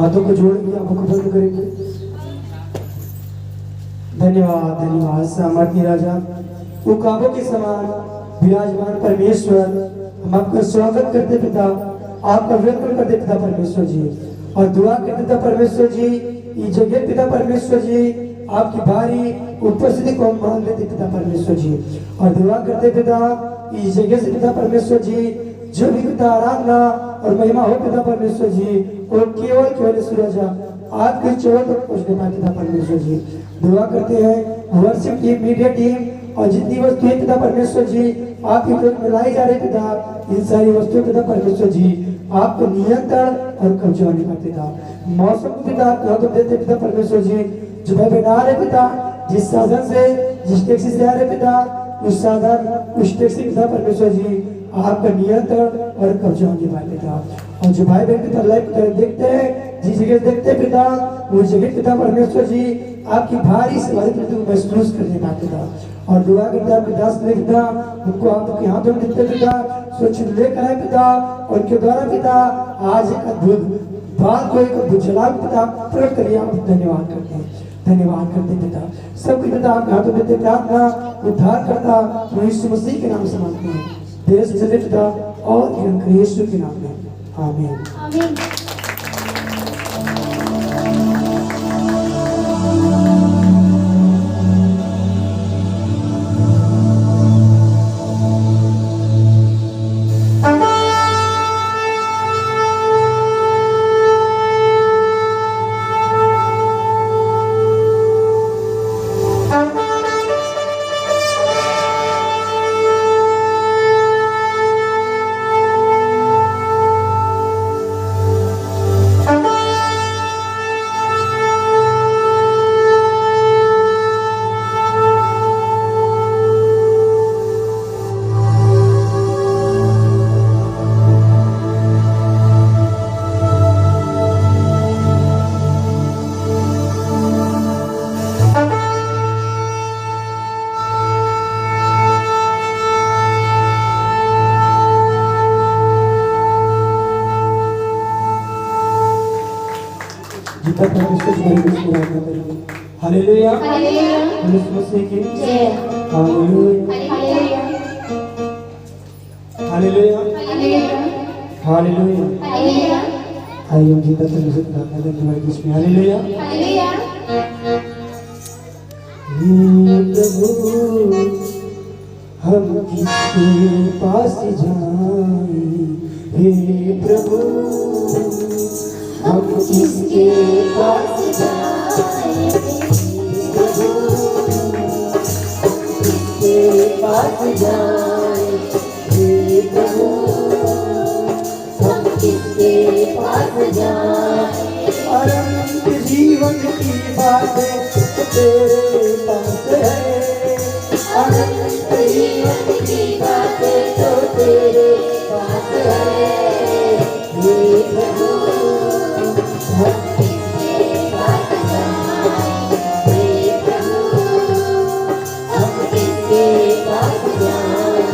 हाथों को जोड़ेंगे, आंखों को बंद करेंगे। धन्यवाद धन्यवाद सामर्थ्य राजा, उकाबों के समान विराजमान परमेश्वर, हम आपका स्वागत करते पिता, आपका वेलकम करते पिता परमेश्वर जी, और दुआ करते पिता परमेश्वर जी, ये जगह पिता परमेश्वर जी आपकी भारी उपस्थिति को हम मान लेते पिता परमेश्वर जी, और दुआ करते पिता इस जगह से पिता परमेश्वर जी जो भी पिता आराधना और महिमा हो पिता परमेश्वर जी, और केवल केवल सूरज आपके चोर तक पहुंचने पाए पिता परमेश्वर जी। दुआ करते हैं वर्शिप टीम, मीडिया टीम और जितनी वस्तुएं पिता परमेश्वर जी आपकी तरफ मिलाई जा रही पिता, इन सारी वस्तुएं पिता परमेश्वर जी आपको नियंत्रण और कब्जा होने का पिता, मौसम को पिता आपको देते पिता परमेश्वर जी, जो भाई बना रहे पिता, जिस साधन से जिस टैक्सी से आ रहे पिता, उस साधन उस टैक्सी पिता परमेश्वर जी आपका नियंत्रण और कब्जा होने पाए पिता, और जो भाई बहन पिता लाइव देखते हैं, जिस जगह देखते हैं पिता, वो जगह पिता परमेश्वर जी आपकी भारी सेवाएं को महसूस करने का पिता, और दुआ करते हैं आपके दास ने पिता, उनको आपके हाथों में देते पिता, स्वच्छ लेकर आए पिता, और उनके द्वारा पिता आज एक अद्भुत बात को एक अद्भुत जलाल पिता प्रकट करिए, आप धन्यवाद करते हैं, धन्यवाद करते पिता, सबके पिता आपके हाथों में देते प्रार्थना उद्धार करता प्रभु यीशु मसीह के नाम से मांगते हैं, देश चले पिता और यीशु के नाम में, आमीन आमीन। हालेलुया यीशु मसीह की जय, हालेलुया हालेलुया हालेलुया। आइए हम जीता परमेश्वर की प्रार्थना करते हैं हमारे बीच में, हालेलुया प्रभु हम किसके पास जाएं, हे प्रभु हम किसके पास जाएं, प्रभु किसके पास जाएं, हे प्रभु हम किसके पास जाएं, अनंत जीवन की बातें तो तेरे पास है, अनंत जीवन की बातें तो तेरे पास है, हे प्रभु हम किसके पास जाएं, हे प्रभु हम किसके पास जाएं,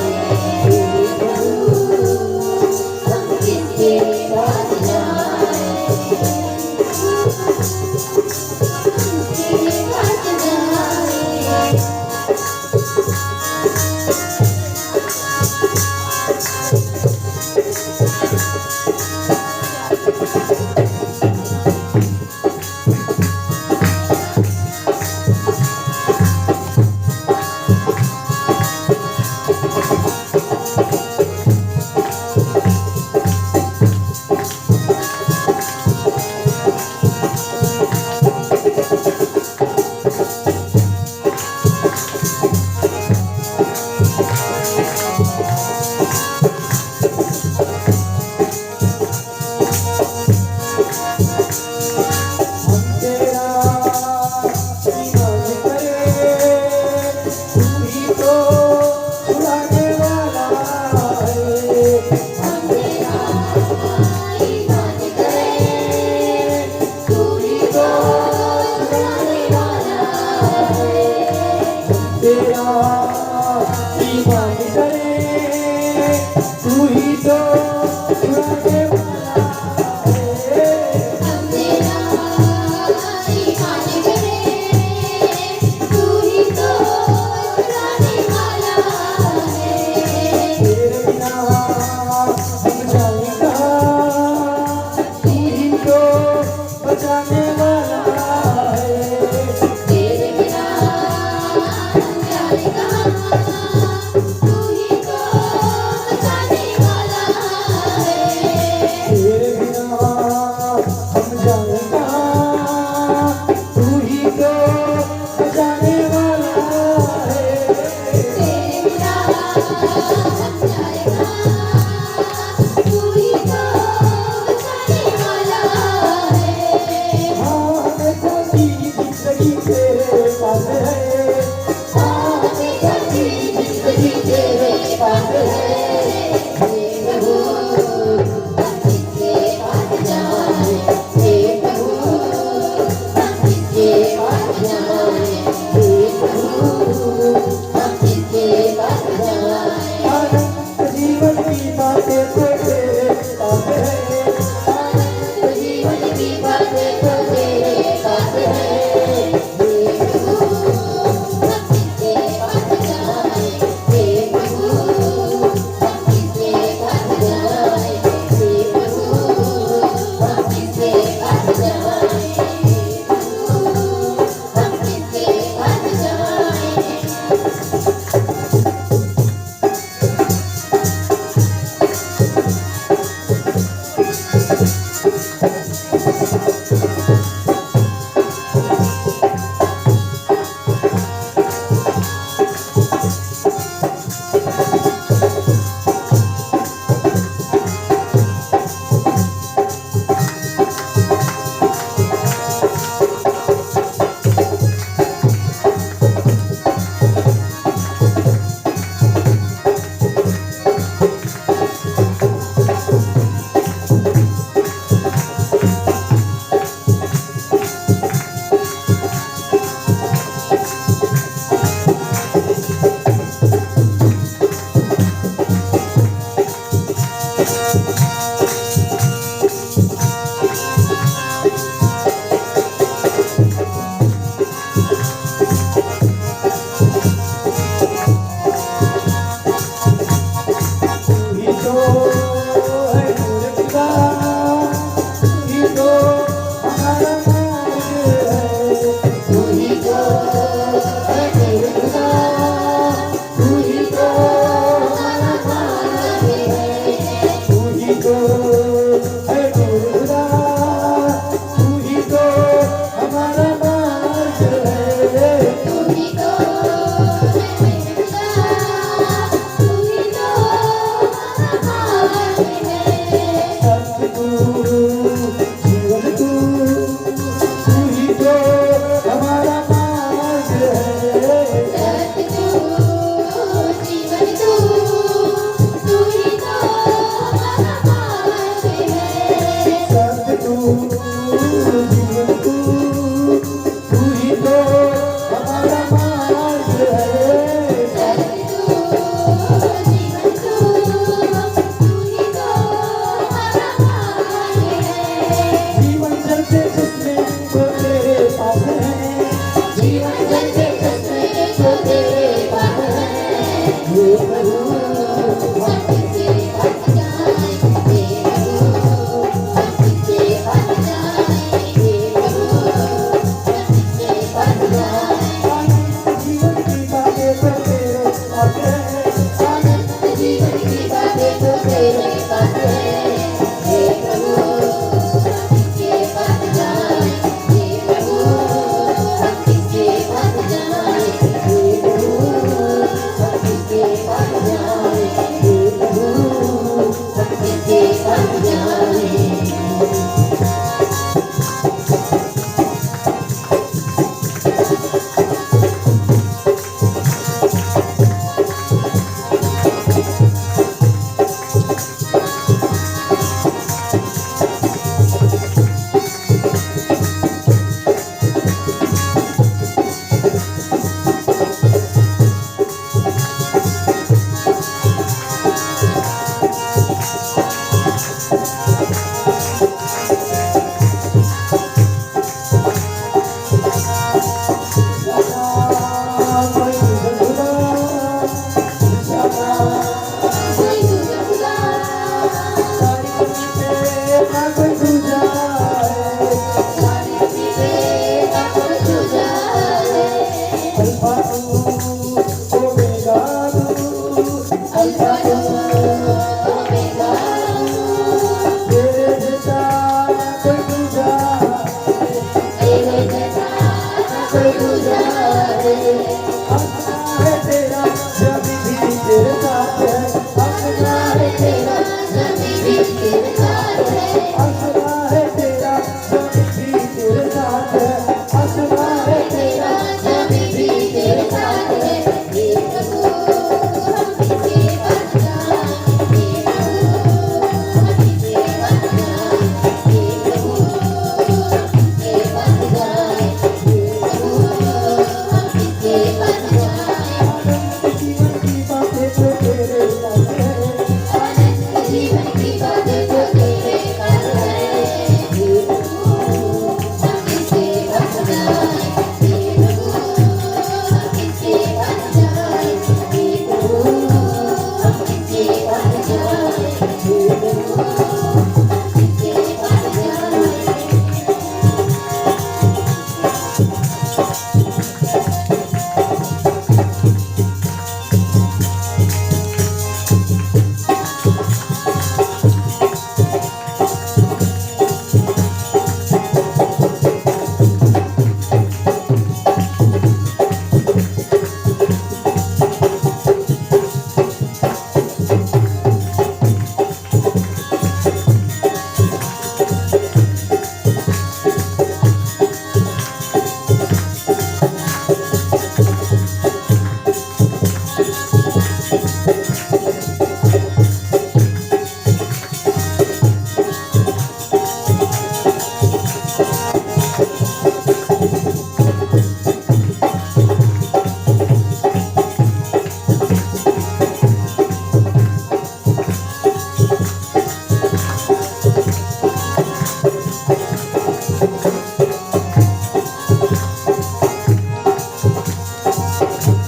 हे प्रभु हम किसके पास जाएं, किसके पास जाएं। तू ही तो छुड़ाने वाला है, तेरे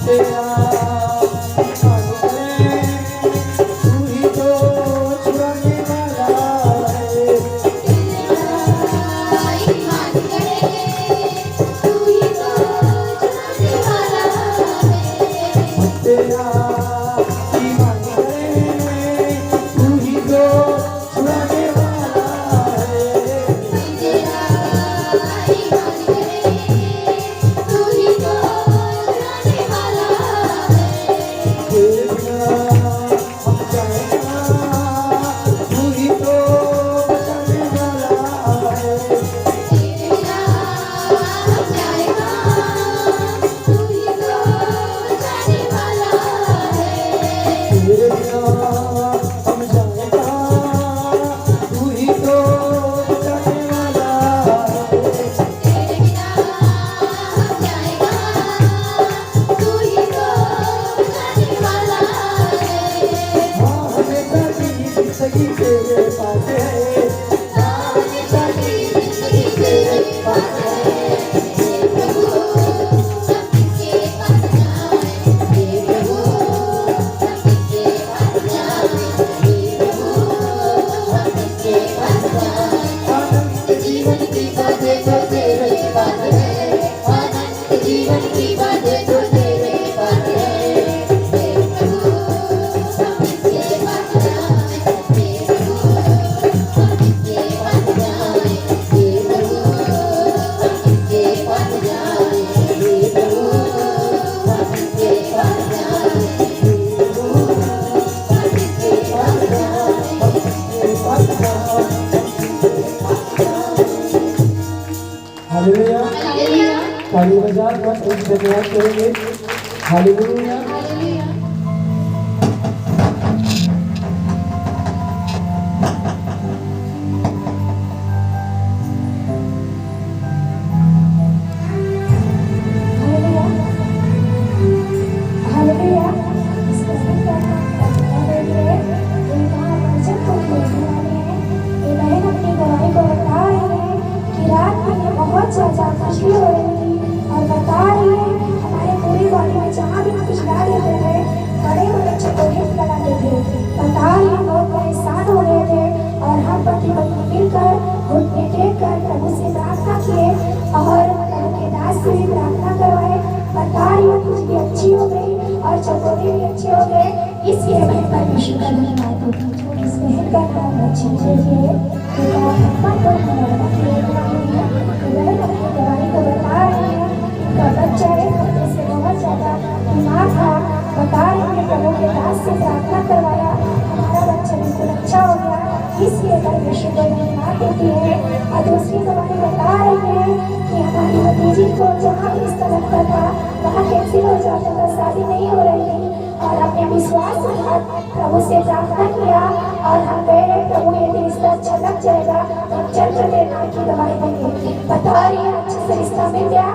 तेरा ईमान करे, तू ही तो छुड़ाने वाला है। ईमान करे, तू ही तो छुड़ाने वाला है। तेरा ईमान करे, तू ही तो छुड़ाने वाला है। तेरा ईमान करे, तू ही तो छुड़ाने वाला है। तेरे बिना हम जाए कहाँ, तू ही तो बचाने वाला है। तेरे बिना हम जाए कहाँ, तू ही तो बचाने वाला है। तेरे बिना हम जाए कहाँ, तू ही तो बचाने वाला है। तेरे बिना हम जाए कहाँ, तू ही तो बचाने वाला है। हाँ हमेशा की जिंदगी तेरे पास है। हाँ हमेशा की जिंदगी तेरे पास है। प्रभु हम किसके पास जाएं, हे प्रभु हम किसके पास जाएं, हे प्रभु हम किसके पास जाएं। आनंद जीवन की बातें तो तेरे पास है। अनंत जीवन की बातें तो तेरे पास है। हे प्रभु हम किसके पास जाएं, हे प्रभु हम किसके पास जाएं, हे प्रभु हम किसके पास जाएं, हे प्रभु हम किसके पास जाएं, हे प्रभु हम किसके पास जाएं। हालेलुया। हालेलुया ताली बजाकर हम धन्यवाद करेंगे। हालेलुया। हालेलुया। हालेलुया। इस बहन का नाम करुणा देवी है। ये वहाँ वचन को बोलने वाली है। ये बहन अपनी गवाही को बता रही है कि रात में ये बहुत ज़्यादा खुशी हो रही थी और बता रही है हमारे पूरी बॉडी में जहाँ भी हम पिछला देते थे बड़े बड़े चकोरे लगाते थे। बता रही है बहुत परेशान हो रहे थे और हम पति पत्नी मिलकर घुटने टेक कर प्रभु से प्रार्थना किए और प्रभु के दास से भी प्रार्थना करवाए। बता रही है कुछ भी अच्छी हो गई और चकोरे भी अच्छे हो गए। इसलिए मैं परमेश्वर का धन्यवाद देती हूँ। इस बहन का नाम लक्ष्मी देवी है। तो आप को धन्यवाद की एक वाणी है। तो बहन अपनी गवाही को बता रही है इनका बच्चा एक हफ्ते से बहुत ज़्यादा बीमार था। बता रही है प्रभु के दास से प्रार्थना करवाया, हमारा बच्चा बिल्कुल अच्छा हो गया। इसलिए परमेश्वर को धन्यवाद देती है। और दूसरी गवाही बता रही है कि हमारी भतीजी को जहाँ भी रिश्ता लगता था वहाँ कैंसिल हो जाता था, शादी नहीं हो रही थी और अपने विश्वास के साथ प्रभु से प्रार्थना किया और हम गए प्रभु यदि रिश्ता अच्छा लग जाएगा तो हम चल कर तेरे नाम की गवाही देंगे। बता रही है अच्छे से रिश्ता मिल गया।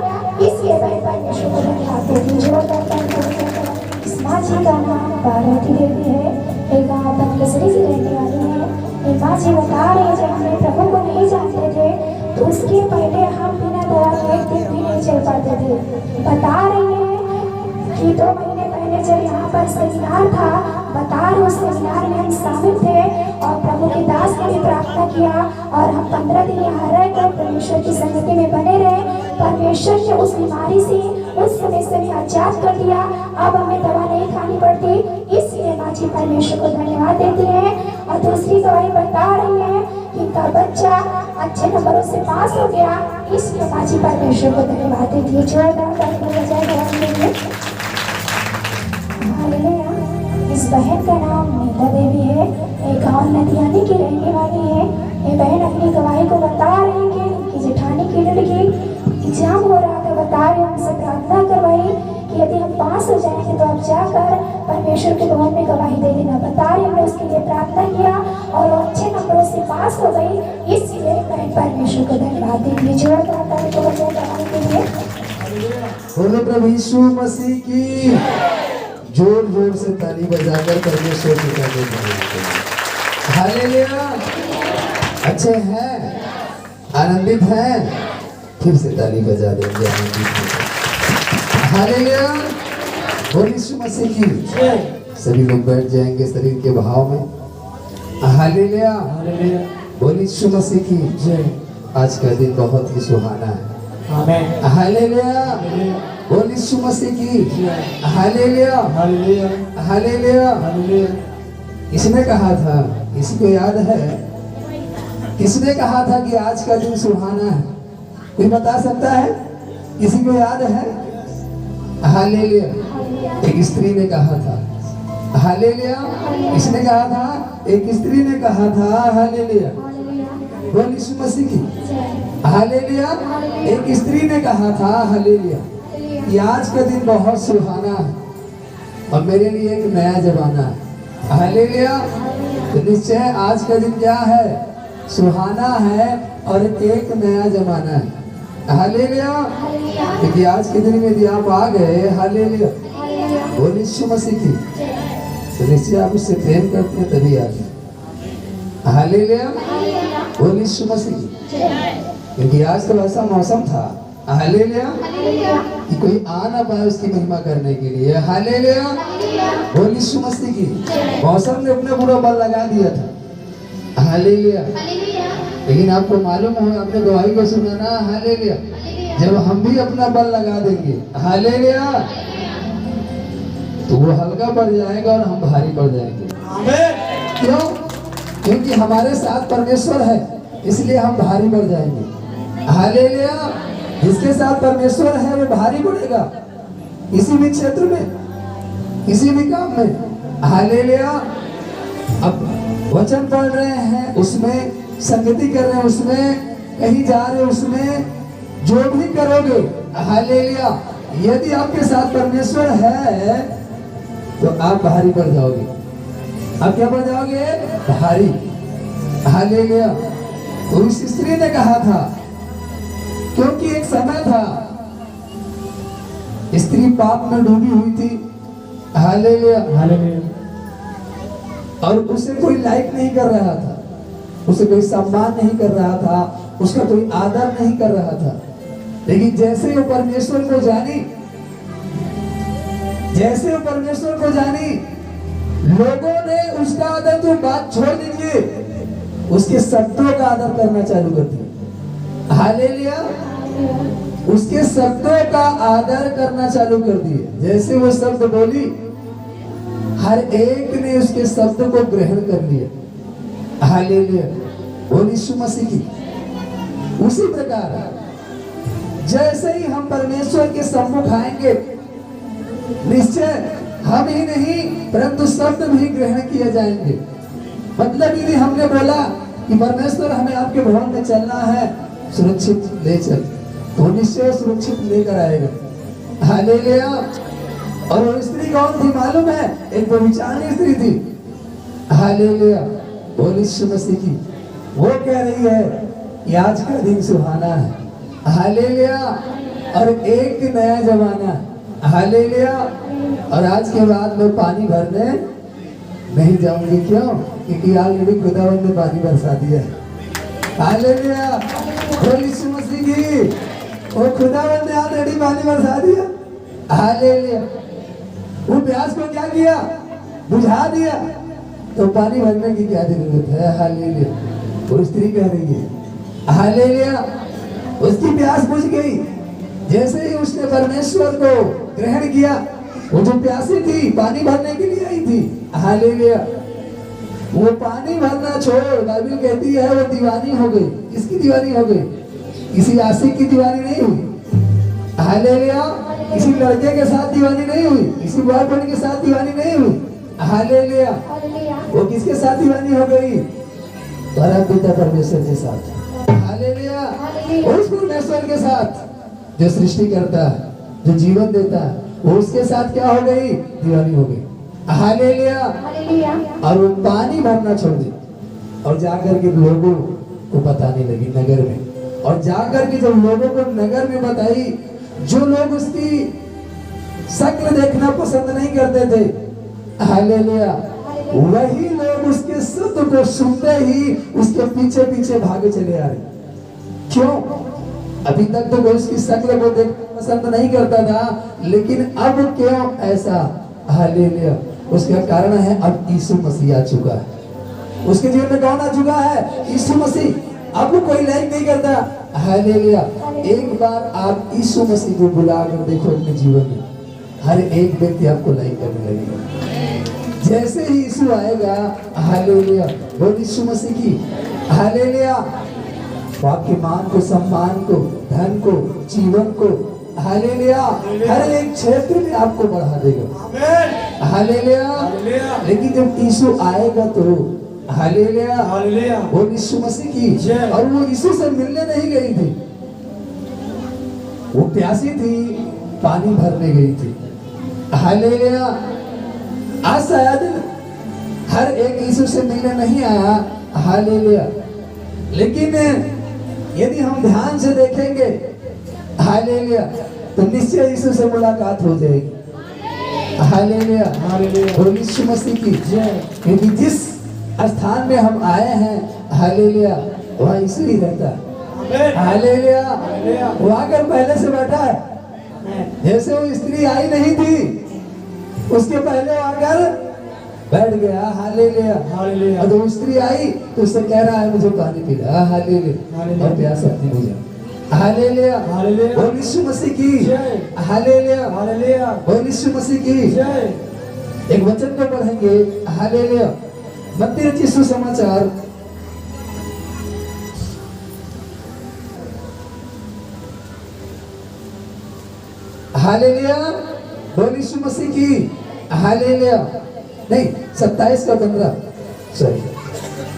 इसलिए मैं परमेश्वर को धन्यवाद देती हूँ। जोरदार इस माँ जी का नाम पार्वती देवी है। एक गाँव बनकेसरी से रहने वाली है। ये माँ जी बता रही है जब हम प्रभु को नहीं जानते थे तो उसके पहले हम बिना दवा के एक दिन भी नहीं चल पाते थे। बता रही है कि 2 महीने पहले जब यहाँ पर सेमिनार था, बता रहे उस सेमिनार में हम शामिल थे और प्रभु के दास ने भी प्रार्थना किया और हम 15 दिन यहाँ रहकर परमेश्वर की संगति में बने रहे। परमेश्वर ने उस बीमारी से उस समय से भी आजाद कर दिया। अब हमें दवा नहीं खानी पड़ती। इसलिए माँ जी परमेश्वर को धन्यवाद देती है। और दूसरी गवाही बता रही है कि इनका बच्चा अच्छे नंबरों से पास हो गया। इसलिए माँ जी परमेश्वर को धन्यवाद देती है। जोरदार ताली बजाए गवाही देंगे। हालेलुया। इस बहन का नाम नीला देवी है। एक गाँव नदियानी की रहने वाली है। ये बहन अपनी गवाही को बता रही है कि इनकी जेठानी की लड़की एग्जाम हो रहा था। बता रहे हमसे प्रार्थना करवाई कि यदि हम पास हो जाएंगे तो आप जाकर परमेश्वर के भवन में गवाही दे देना। बता रहे हमने उसके लिए प्रार्थना किया और वो अच्छे नंबरों से पास हो गई। इसलिए बहन परमेश्वर को धन्यवाद देती है। जोरदार ताली को बजाए गवाही के लिए। बोलो प्रभु यीशु मसीह की। जोर जोर से ताली बजाकर परमेश्वर की तारीफ करें। हालेलुया। अच्छे हैं, आनंदित हैं, फिर से ताली बजा देंगे आनंदित हैं। हालेलुया। बोल यीशु मसीह की। जय। सभी लोग बैठ जाएंगे शरीर के भाव में। हालेलुया। हालेलुया। बोल यीशु मसीह की। जय। आज का दिन बहुत ही सुहाना है। आमेन। हालेलुया। हालेलुया। बोल यीशु मसीह की। जय। हालेलुया। हालेलुया। हालेलुया। हालेलुया। किसने कहा था, किसी को याद है, किसने कहा था कि आज का दिन सुहाना है? कोई बता सकता है? किसी को याद है? हालेलुया। एक स्त्री ने कहा था। हालेलुया। किसने कहा था? एक स्त्री ने कहा था। हालेलुया। बोल यीशु मसीह की। हालेलुया। एक स्त्री ने कहा था। हालेलुया। कि आज का दिन बहुत सुहाना है और मेरे लिए एक नया जमाना है। हालेलुया। तो निश्चय आज का दिन क्या है? सुहाना है और एक नया जमाना है। हालेलुया। क्योंकि आज के दिन में यदि आप आ गए, हालेलुया, बोल यीशु मसीह की, तो निश्चय आप उससे प्रेम करते हैं तभी आ गए। हालेलुया। बोल यीशु मसीह की। क्योंकि आज तो ऐसा मौसम था, हालेलुया, कि कोई आ ना पाए उसकी महिमा करने के लिए। हालेलुया। बोल यीशु मसीह की। मौसम ने अपना पूरा बल लगा दिया था। हालेलुया। लेकिन आपको मालूम हो, आपने गवाही को सुना ना, हालेलुया, जब हम भी अपना बल लगा देंगे, हालेलुया, तो वो हल्का पड़ जाएगा और हम भारी पड़ जाएंगे। आमेन। क्यों? क्योंकि हमारे साथ परमेश्वर है, इसलिए हम भारी पड़ जाएंगे। हालेलुया। जिसके साथ परमेश्वर है वो भारी पड़ेगा किसी भी क्षेत्र में, किसी भी काम में। हालेलुया। अब वचन पढ़ रहे हैं, उसमें संगति कर रहे हैं, उसमें कहीं जा रहे हैं, उसमें जो भी करोगे, हालेलुया, यदि आपके साथ परमेश्वर है तो आप भारी पड़ जाओगे। आप क्या पड़ जाओगे? भारी। हालेलुया। तो इस स्त्री ने कहा था, क्योंकि एक समय था स्त्री पाप में डूबी हुई थी। हालेलुया। हालेलुया। और उसे कोई लाइक नहीं कर रहा था, उसे कोई सम्मान नहीं कर रहा था, उसका कोई आदर नहीं कर रहा था। लेकिन जैसे वो परमेश्वर को जानी, जैसे वो परमेश्वर को जानी, लोगों ने उसका आदर तो बात छोड़ दीजिए, उसके शब्दों का आदर करना चालू कर दिया। हालेलुया। उसके शब्दों का आदर करना चालू कर दिए। जैसे वो शब्द बोली, हर एक ने उसके शब्द को ग्रहण कर लिया। हालेलुया। बोल यीशु मसीह की। उसी प्रकार जैसे ही हम परमेश्वर के सम्मुख आएंगे, निश्चय हम ही नहीं परंतु शब्द भी ग्रहण किए जाएंगे। मतलब यदि हमने बोला कि परमेश्वर हमें आपके भवन में चलना है, सुरक्षित ले चल, तो निश्चय सुरक्षित लेकर आएगा। हालेलुया। और वो स्त्री कौन थी मालूम है? एक व्यभिचारिणी स्त्री थी। हालेलुया। बोल यीशु मसीह की। वो कह रही है कि आज का दिन सुहाना है। हालेलुया। और एक नया जमाना। हालेलुया। और आज के बाद मैं पानी भरने नहीं जाऊंगी। क्यों? क्योंकि ऑलरेडी खुदावंद ने पानी बरसा दिया है। हालेलुया। बोल यीशु मसीह की। वो खुदावंद ने ऑलरेडी पानी बरसा दिया। हालेलुया। वो प्यास को क्या किया? बुझा दिया। तो पानी भरने की क्या जरूरत है? हालेलुया। वो स्त्री कह रही है, हालेलुया, उसकी प्यास बुझ गई। जैसे ही उसने परमेश्वर को ग्रहण किया, वो जो प्यासी थी, पानी भरने के लिए आई थी, हालेलुया, वो पानी भरना छोड़, बाइबल कहती है वो दीवानी हो गई। किसकी दीवानी हो गई? किसी आशिक की दीवानी नहीं हुई। हालेलुया। किसी लड़के के साथ दीवानी नहीं हुई, किसी बॉयफ्रेंड के साथ दीवानी नहीं हुई। हालेलुया। वो किसके साथ दीवानी हो गई? परम पिता परमेश्वर के साथ। हालेलुया। उस परमेश्वर के साथ जो सृष्टि करता है, जो जीवन देता है, वो उसके साथ क्या हो गई? दीवानी हो गई। हालेलुया। और वो पानी भरना छोड़ दी और जाकर के लोगों को बताने लगी नगर में। और जाकर के जब लोगों को नगर में बताई, जो लोग उसकी शक्ल देखना पसंद नहीं करते थे, हालेलुया, वही लोग उसके शब्द को सुनते ही उसके पीछे पीछे भागे चले आ रहे। क्यों? अभी तक तो कोई उसकी शक्ल को देख पसंद नहीं करता था, लेकिन अब क्यों ऐसा? हालेलुया। उसका कारण है अब यीशु मसीह आ चुका है। उसके जीवन में कौन आ चुका है? यीशु मसीह। अब कोई लाइक नहीं करता। हालेलुया। एक बार आप यीशु मसीह को बुला कर देखो अपने जीवन में, हर एक व्यक्ति आपको लाइक करने लगेगा। जैसे ही यीशु आएगा, हालेलुया, बोल यीशु मसीह की हालेलुया, तो आपके मान को, सम्मान को, धन को, जीवन को, हालेलुया, हर एक क्षेत्र में आपको बढ़ा देगा। हालेलुया। लेकिन जब यीशु आएगा तो हालेलुया, वो यीशु मसीह की, और वो यीशु से मिलने नहीं गई थी, वो प्यासी थी, पानी भरने गई थी। हालेलुया। आज शायद हर एक यीशु से मिलने नहीं आया। हालेलुया। लेकिन यदि हम ध्यान से देखेंगे, हालेलुया, तो निश्चय यीशु से मुलाकात हो जाएगी। हालेलुया, हालेलुया, यीशु मसीह की जय। क्योंकि जिस स्थान में हम आए हैं, हालेलुया, वहाँ यीशु ही रहता है। हालेलुया। वो आकर पहले से बैठा है। जैसे वो स्त्री आई नहीं थी, उसके पहले आकर बैठ गया। हालेलुया। और जब स्त्री आई तो उससे कह रहा है मुझे पानी पीना। हालेलुया। और प्यास अपनी बुझा। हालेलुया। और यीशु मसीह की हालेलुया। और यीशु मसीह की एक वचन को पढ़ेंगे। हालेलुया। मत्ती रचित सुसमाचार, हालेलुया, बोल यीशु मसीह की हालेलुया। नहीं, 27 का 15, सॉरी,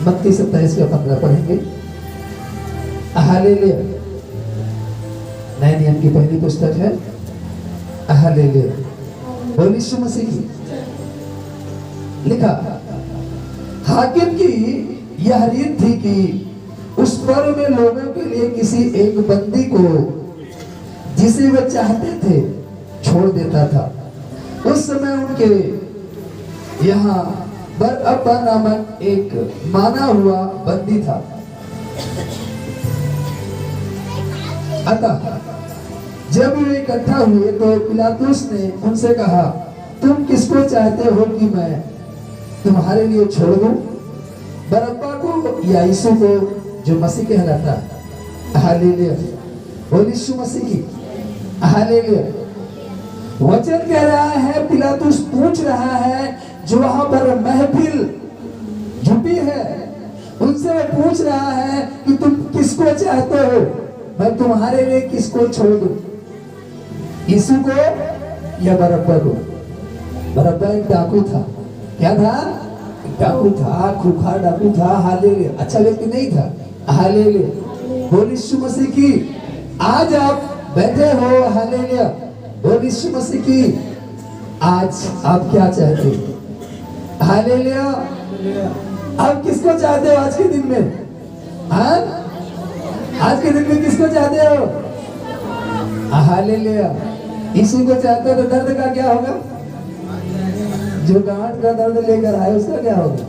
मत्ती 27 का 15 पढ़ेंगे। हालेलुया। नए नियम की पहली पुस्तक है। हालेलुया, बोल यीशु मसीह की। लिखा, हाकिम की यह रीत थी कि उस पर्व में लोगों के लिए किसी एक बंदी को जिसे वे चाहते थे छोड़ देता था। उस समय उनके यहाँ बरअब्बा नामक एक माना हुआ बंदी था। अतः जब वे इकट्ठा हुए तो पिलातुस ने उनसे कहा, तुम किसको चाहते हो कि मैं तुम्हारे लिए छोड़ दूं, बरअब्बा को या यीशु को जो मसीह कहलाता है? हालेलुया, बोल यीशु मसीह की हालेलुया। वचन कह रहा है, पिलातुस पूछ रहा है, जो वहां पर महफिल जुटी है, उनसे वो पूछ रहा है कि तुम किसको चाहते हो, मैं तुम्हारे लिए किसको छोड़ दूं, यीशु को या बरअब्बा को? बरअब्बा एक डाकू था। क्या था? डाकू था, खूंखार डाकू था। हालेलुया। अच्छा व्यक्ति नहीं था। हालेलुया, बोल यीशु मसीह की। आज आप बैठे हो, हालेलुया, बोल यीशु मसीह की। आज आप क्या चाहते हो? हालेलुया। आप किसको चाहते हो आज के दिन में? हाँ, आज के दिन में किसको चाहते हो? हालेलुया। यीशु को चाहते हो तो दर्द का क्या होगा? जो गांठ का दर्द लेकर आए उसका क्या होगा?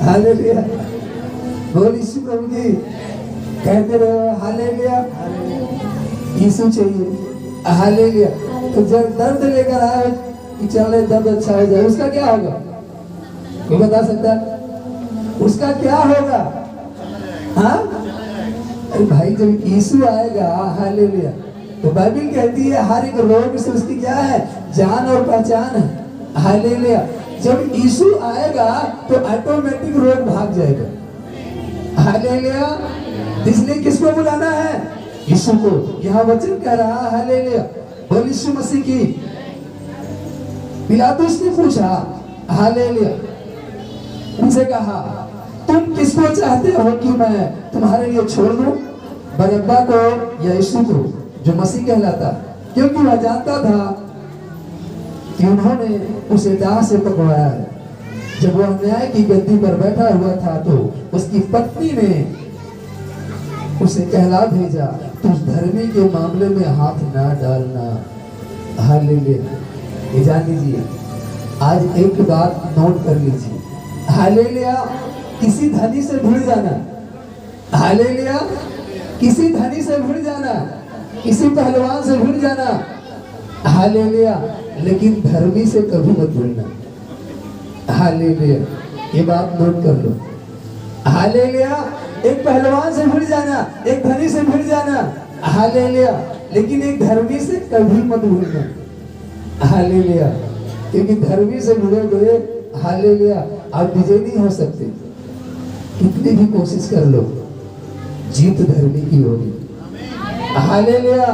हालेलुया, बोल यीशु प्रभु की। कहते रहो हालेलुया, यीशु चाहिए। हालेलुया। तो जब दर्द लेकर आए कि चले दर्द अच्छा हो जाए, उसका क्या होगा? कोई बता सकता है? उसका क्या होगा? हाँ, अरे भाई, जब यीशु आएगा, हालेलुया, तो बाइबल कहती है हर एक रोग से उसकी क्या है? जान और पहचान है। हालेलुया। जब यीशु आएगा तो ऑटोमेटिक रोग भाग जाएगा। हालेलुया। इसलिए किसको बुलाना है? यीशु को। यहाँ वचन कह रहा है, हालेलुया, बोल यीशु मसीह की। पिलातुस ने पूछा, हालेलुया, उनसे कहा, तुम किसको चाहते हो कि मैं तुम्हारे लिए छोड़ दूं, बरअब्बा को या यीशु को जो मसीह कहलाता? क्योंकि वह जानता था कि उन्होंने उसे दाह से पकड़वाया है। जब वह न्याय की गद्दी पर बैठा हुआ था तो उसकी पत्नी ने उसे कहला भेजा, तुम धर्मी के मामले में हाथ ना डालना। हालेलुया। ये जान लीजिए, आज एक बात नोट कर लीजिए। हालेलुया। किसी धनी से भिड़ जाना, हालेलुया, किसी धनी से भिड़ जाना, किसी पहलवान से भिड़ जाना, हालेलुया, लेकिन धर्मी से कभी मत भिड़ना। हालेलुया, ये बात नोट कर लो। हालेलुया, एक पहलवान से भिड़ जाना, एक धनी से भिड़ जाना, हालेलुया, लेकिन एक धर्मी से कभी मत भिड़ना। हालेलुया, क्योंकि धर्मी से भिड़ोगे, हालेलुया, आप विजय नहीं हो सकते। कितनी भी कोशिश कर लो, जीत धर्मी की होगी। हालेलुया,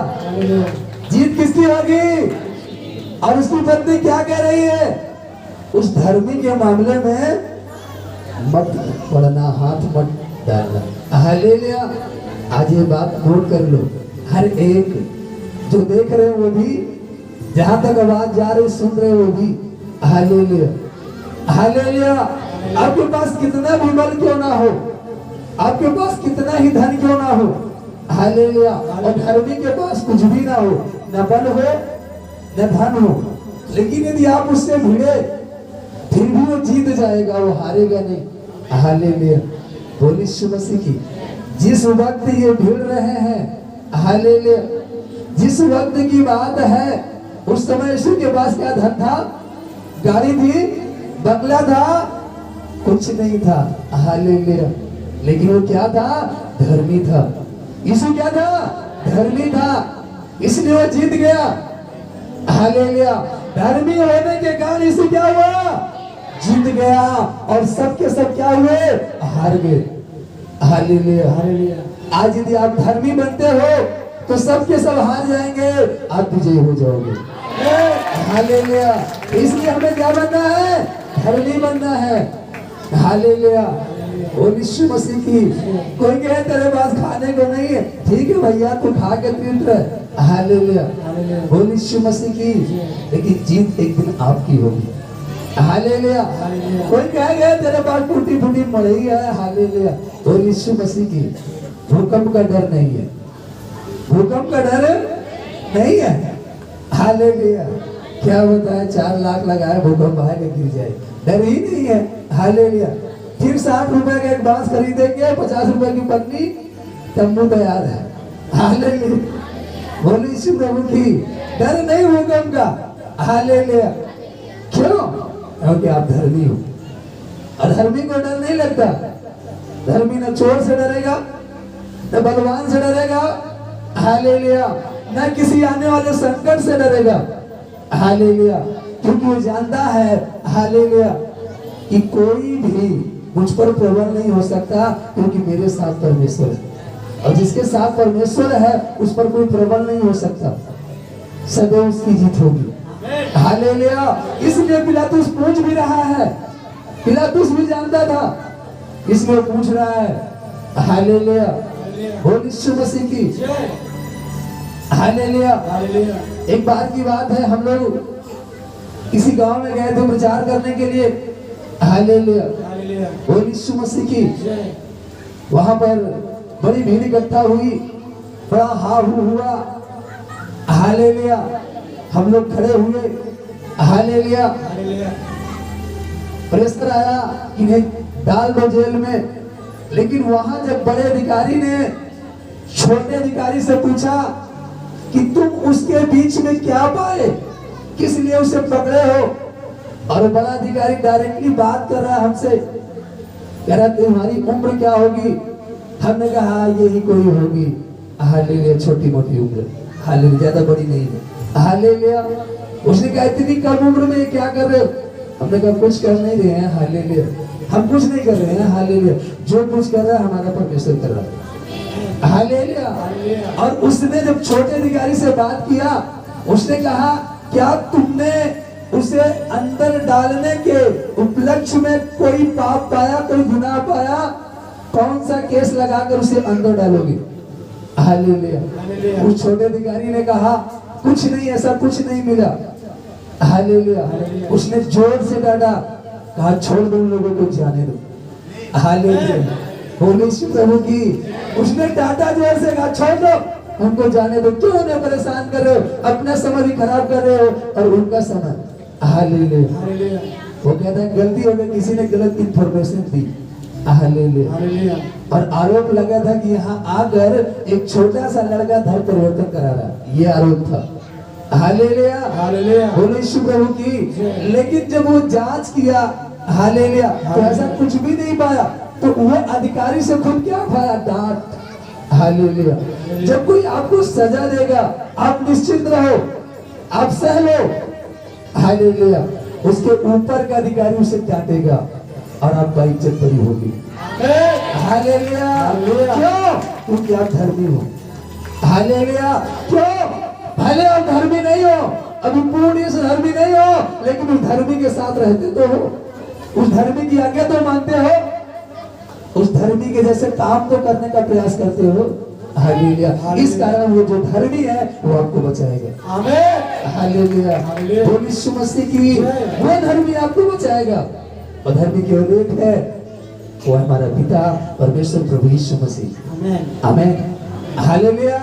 जीत किसकी होगी? और उसकी पत्नी क्या कह रही है? उस धर्मी के मामले में मत पड़ना, हाथ मत डालना। हालेलुया, आज ये बात नोट कर लो। हर एक जो देख रहे हैं वो भी, जहां तक आवाज जा रही सुन रहे वो भी। हालेलुया, हालेलुया, आपके पास कितना भी बल क्यों ना हो, आपके पास कितना ही धन क्यों ना हो, हालेलुया, और धर्मी के पास कुछ भी ना हो, न बल हो न धन हो, लेकिन यदि आप उससे भिड़े फिर भी वो जीत जाएगा, वो हारेगा नहीं। हालेलुया, बोलिए यीशु मसीह की। जिस वक्त ये भिड़ रहे हैं, हालेलुया, जिस वक्त की बात है, उस समय यीशु के पास क्या धन था? गाड़ी थी, बंगला था, कुछ नहीं था। हालेलुया, लेकिन वो क्या था? धर्मी था। यीशु क्या था? धर्मी था, इसलिए वो जीत गया। हालेलुया, धर्मी होने के कारण यीशु क्या हुआ? जीत गया, और सबके सब क्या हुए? हार गए। हालेलुया, हालेलुया, आज यदि आप धर्मी बनते हो तो सबके सब हार जाएंगे, आप विजयी हो जाओगे। हालेलुया, इसलिए हमें क्या बनना है? धर्मी बनना है। हालेलुया, वो यीशु मसीह की। कोई कहे तेरे पास खाने को नहीं है, ठीक है भैया, तू खा के पीट रहे। हालेलुया, वो यीशु मसीह की, लेकिन जीत एक दिन आपकी होगी। हालेलुया, कोई कहेगा तेरे पास टूटी फूटी मड़ई है, हालेलुया, वो यीशु मसीह की। भूकंप का डर नहीं है, भूकंप का डर नहीं है। हालेलुया, क्या होता है? 4 लाख लगाए, भूकंप आएगा गिर जाए, डर ही नहीं है। हालेलुया, फिर 60 रुपए का एक बांस खरीदेंगे, 50 रुपए की पन्नी, तंबू तैयार है। हालेलुया, बोलिए यीशु प्रभु की। डर नहीं भूकंप का। हालेलुया, क्यों? क्योंकि आप धर्मी हो, और धर्मी को डर नहीं लगता। धर्मी न चोर से डरेगा, न बलवान से डरेगा, हालेलुया, न किसी आने वाले संकट से डरेगा। हालेलुया, क्योंकि वो जानता है, हालेलुया, कि कोई भी मुझ पर प्रबल नहीं हो सकता, क्योंकि मेरे साथ परमेश्वर है, और जिसके साथ परमेश्वर है उस पर कोई प्रबल नहीं हो सकता, सदैव उसकी जीत होगी। हालेलुया, इसलिए पिलातुस पूछ भी रहा है, पिलातुस भी जानता था, इसलिए पूछ रहा है। हालेलुया, बोल यीशु मसीह की। हालेलुया, एक बार की बात है, हम लोग किसी गांव में गए थे प्रचार करने के लिए। हालेलुया, बोल यीशु मसीह की। वहां पर बड़ी भीड़ इकट्ठा हुई, बड़ा हाहू हुआ। हालेलुया, हम लोग खड़े हुए। हालेलुया, प्रेशर आया कि इन्हें डाल दो जेल में। लेकिन वहां जब बड़े अधिकारी ने छोटे अधिकारी से पूछा कि तुम उसके बीच में क्या पाए, किस लिए उसे पकड़े हो, और बड़ा अधिकारी डायरेक्टली बात कर रहा है हमसे, कह रहा तुम्हारी उम्र क्या होगी? हमने कहा यही कोई होगी, हालेलुया, छोटी मोटी उम्र, हालेलुया, ज्यादा बड़ी नहीं है। हालेलुया, उसने कहा इतनी कम उम्र में क्या कर रहे हो? हमने कहा कुछ कर नहीं रहे हैं, हालेलुया, हम कुछ नहीं कर रहे हैं, हालेलुया, जो कुछ कर रहा है हमारा परमेश्वर कर रहा है। हालेलुया, और उसने जब छोटे अधिकारी से बात किया, उसने कहा क्या तुमने उसे अंदर डालने के उपलक्ष्य में कोई पाप पाया, कोई गुनाह पाया? कौन सा केस लगाकर उसे अंदर डालोगे? हालेलुया, उस छोटे अधिकारी ने कहा कुछ नहीं, ऐसा कुछ नहीं मिला। हालेलुया, उसने जोर से डांटा, कहा छोड़ दो उन लोगों को, जाने दो। हालेलुया, बोलिए यीशु प्रभु की। उसने डांटा जोर से, कहा छोड़ दो उनको, जाने दो, क्यों उन्हें परेशान कर रहे हो? अपना समय भी खराब कर रहे हो और उनका समय। हालेलुया, वो कहता है गलती हो गई, किसी ने गलत इंफॉर्मेशन दी। हालेलुया। हालेलुया। और आरोप लगा था कि यहाँ आकर एक छोटा सा लड़का धर्म परिवर्तन करा रहा, ये आरोप था। हालेलुया। हालेलुया। बोले यीशु प्रभु की। लेकिन जब वो जांच किया, हालेलुया, तो ऐसा कुछ भी नहीं पाया। तो वो अधिकारी से खुद क्या पाया? डांट। हालेलुया। जब कोई आपको सजा देगा, आप निश्चिंत रहो, आप सह लो। हालेलुया। उसके ऊपर का अधिकारी उसे डांटेगा और आपका इज्जत बड़ी होगी। हालेलुया। क्यों? क्योंकि आप धर्मी हो। हालेलुया। क्यों? भले आप धर्मी नहीं हो, अभी पूर्ण से धर्मी नहीं हो, लेकिन उस धर्मी के साथ रहते तो हो, उस धर्मी की आज्ञा तो मानते हो, उस धर्मी के जैसे काम तो करने का प्रयास करते हो। हालेलुया। इस कारण वो जो धर्मी है वो आपको बचाएगा। आमीन। हालेलुया। बोल यीशु मसीह की। वो धर्मी आपको बचाएगा और धर्मी की उल्लेख है वो हमारा पिता परमेश्वर प्रभु यीशु मसीह। आमीन। आमीन। हालेलुया।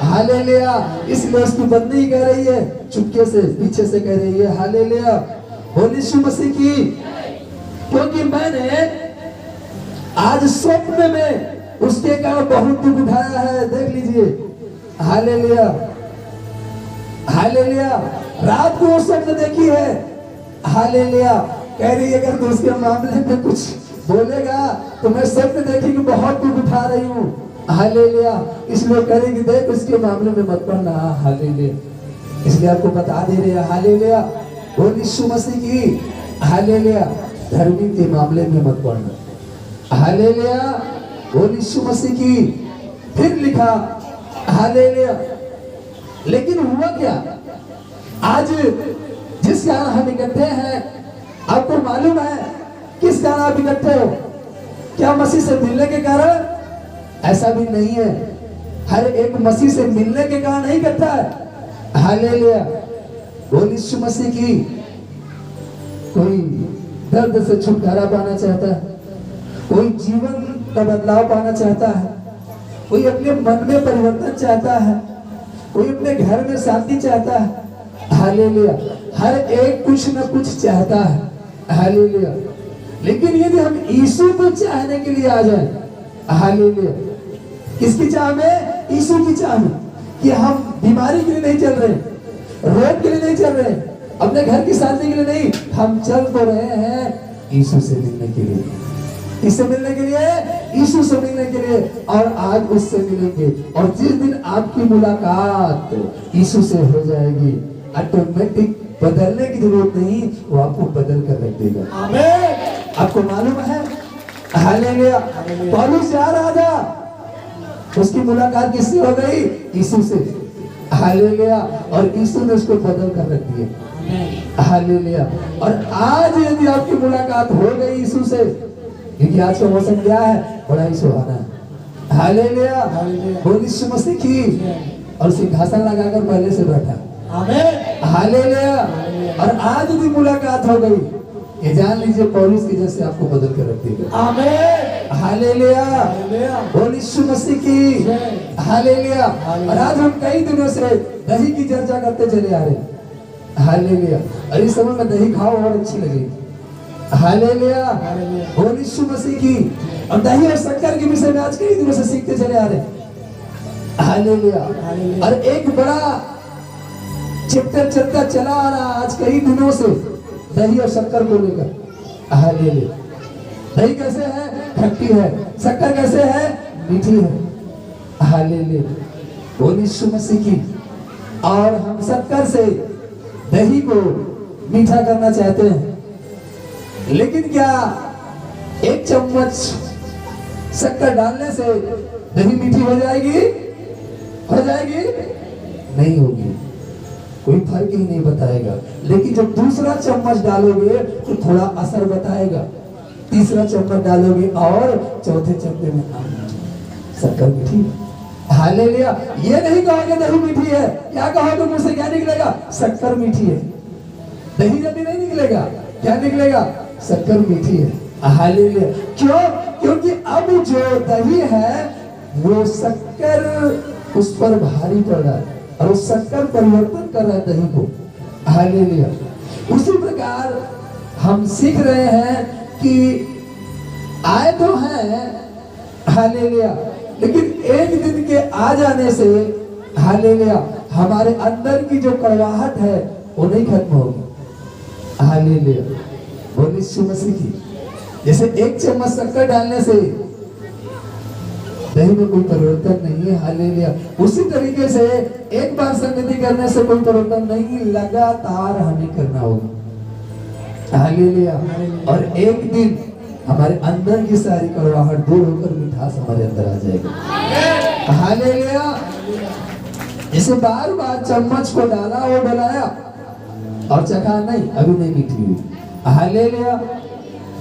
हालेलुया। इसलिए उसकी पत्नी कह रही है, चुपके से पीछे से कह रही है, हालेलुया, बोल यीशु मसीह की। क्योंकि मैंने आज स्वप्न में उसके कारण बहुत दुख उठाया है। देख लीजिए। हालेलुया। हालेलुया। रात को वो स्वप्न देखी है। हालेलुया। कह रही है अगर तू उसके मामले में कुछ बोलेगा तो मैं स्वप्न देखी कि बहुत दुख उठा रही हूँ। हालेलुया। इसलिए करेगी, देख उसके मामले में मत पड़ना। हालेलुया। इसलिए आपको बता दे रहे हैं, हालेलुया, बोल यीशु मसीह की। हालेलुया। धर्मी के मामले में मत पड़ना। हालेलुया। बोल यीशु मसीह की। फिर लिखा, हालेलुया। लेकिन हुआ क्या? आज जिस कारण हम इकट्ठे हैं, आपको मालूम है किस कारण आप इकट्ठे हो? क्या मसीह से मिलने के कारण? ऐसा भी नहीं है। हर एक मसीह से मिलने के कारण नहीं इकट्ठा है। हालेलुया। बोल यीशु मसीह की। कोई दर्द से छुटकारा पाना चाहता है, कोई जीवन का बदलाव पाना चाहता है, कोई अपने मन में परिवर्तन चाहता है, कोई अपने घर में शांति चाहता है। हालेलुया। हर एक कुछ न कुछ चाहता है। हालेलुया। लेकिन यदि हम यीशु को चाहने के लिए आ जाए, हालेलुया, किसकी चाह में? यीशु की चाह में। कि हम बीमारी के लिए नहीं चल रहे, रोग के लिए नहीं चल रहे, अपने घर की शांति के लिए नहीं, हम चल तो रहे हैं यीशु से मिलने के लिए। किससे मिलने के लिए? यीशु से मिलने के लिए। और आज उससे मिलेंगे। और जिस दिन आपकी मुलाकात यीशु से हो जाएगी, ऑटोमेटिक बदलने की जरूरत नहीं, वो आपको बदल कर रख देगा। आमीन। आपको मालूम है? हालेलुया। पौलुस जा रहा था, उसकी मुलाकात किससे हो गई? यीशु से। हालेलुया। और यीशु ने उसको बदल कर रख दिया। हालेलुया। और आज यदि आपकी मुलाकात हो गई यीशु से, क्योंकि आज का मौसम क्या है? बड़ा ही सुहाना है। हालेलुया। बोल यीशु मसीह की। और सिंहासन लगाकर पहले से बैठा। आमीन। हालेलुया। और आज यदि मुलाकात हो गई, ये जान लीजिए पौलुस की जैसे आपको बदल कर रख देगा। आमीन। हालेलुया। हालेलुया। बोल यीशु मसीह की। हालेलुया। और आज हम कई दिनों से दही की चर्चा करते चले आ रहे हैं। हालेलुया। और इस समय में दही खाओ और अच्छी लगेगी। हालेलुया। बोल यीशु मसीह की। और दही और शक्कर के विषय में आज कई दिनों से सीखते चले आ रहे हैं। हालेलुया। और एक बड़ा चैप्टर चलता चला आ रहा आज कई दिनों से, दही और शक्कर को लेकर। हालेलुया। दही कैसे है? खट्टी है। शक्कर कैसे है? मीठी है। हालेलुया। बोल यीशु मसीह की। और हम शक्कर से दही को मीठा करना चाहते हैं, लेकिन क्या एक चम्मच शक्कर डालने से दही मीठी हो जाएगी? हो जाएगी? नहीं होगी। कोई फर्क ही नहीं बताएगा। लेकिन जब दूसरा चम्मच डालोगे तो थोड़ा असर बताएगा, तीसरा चम्मच डालोगे और चौथे चम्मच में शक्कर मीठी। हालेलुया। ये नहीं कहोगे दही मीठी है, क्या कहोगे? मुंह से क्या निकलेगा? शक्कर मीठी है। दही जल्दी नहीं निकलेगा, क्या निकलेगा? शक्कर मीठी है। हालेलुया। क्यों? क्योंकि अब जो दही है वो शक्कर उस पर भारी पड़ रहा है और उस शक्कर परिवर्तन कर रहा है दही को। हालेलुया। उसी प्रकार हम सीख रहे हैं कि आए तो हैं, हालेलुया, लेकिन एक दिन के आ जाने से हालेलुया हमारे अंदर की जो कड़वाहट है वो नहीं खत्म होगी। हालेलुया, बोलिए यीशु मसीह की। जैसे एक चम्मच शक्कर डालने से दही में कोई परिवर्तन नहीं है, हालेलुया, उसी तरीके से एक बार संगति करने से कोई परिवर्तन नहीं, लगातार हमें करना होगा। हालेलुया, और एक दिन हमारे अंदर की सारी कड़वाहट दूर होकर मिठास हमारे अंदर आ जाएगा। हालेलुया, इसे बार बार चम्मच को डाला और डलाया और चखा नहीं, अभी नहीं मीठी हुई। हालेलुया,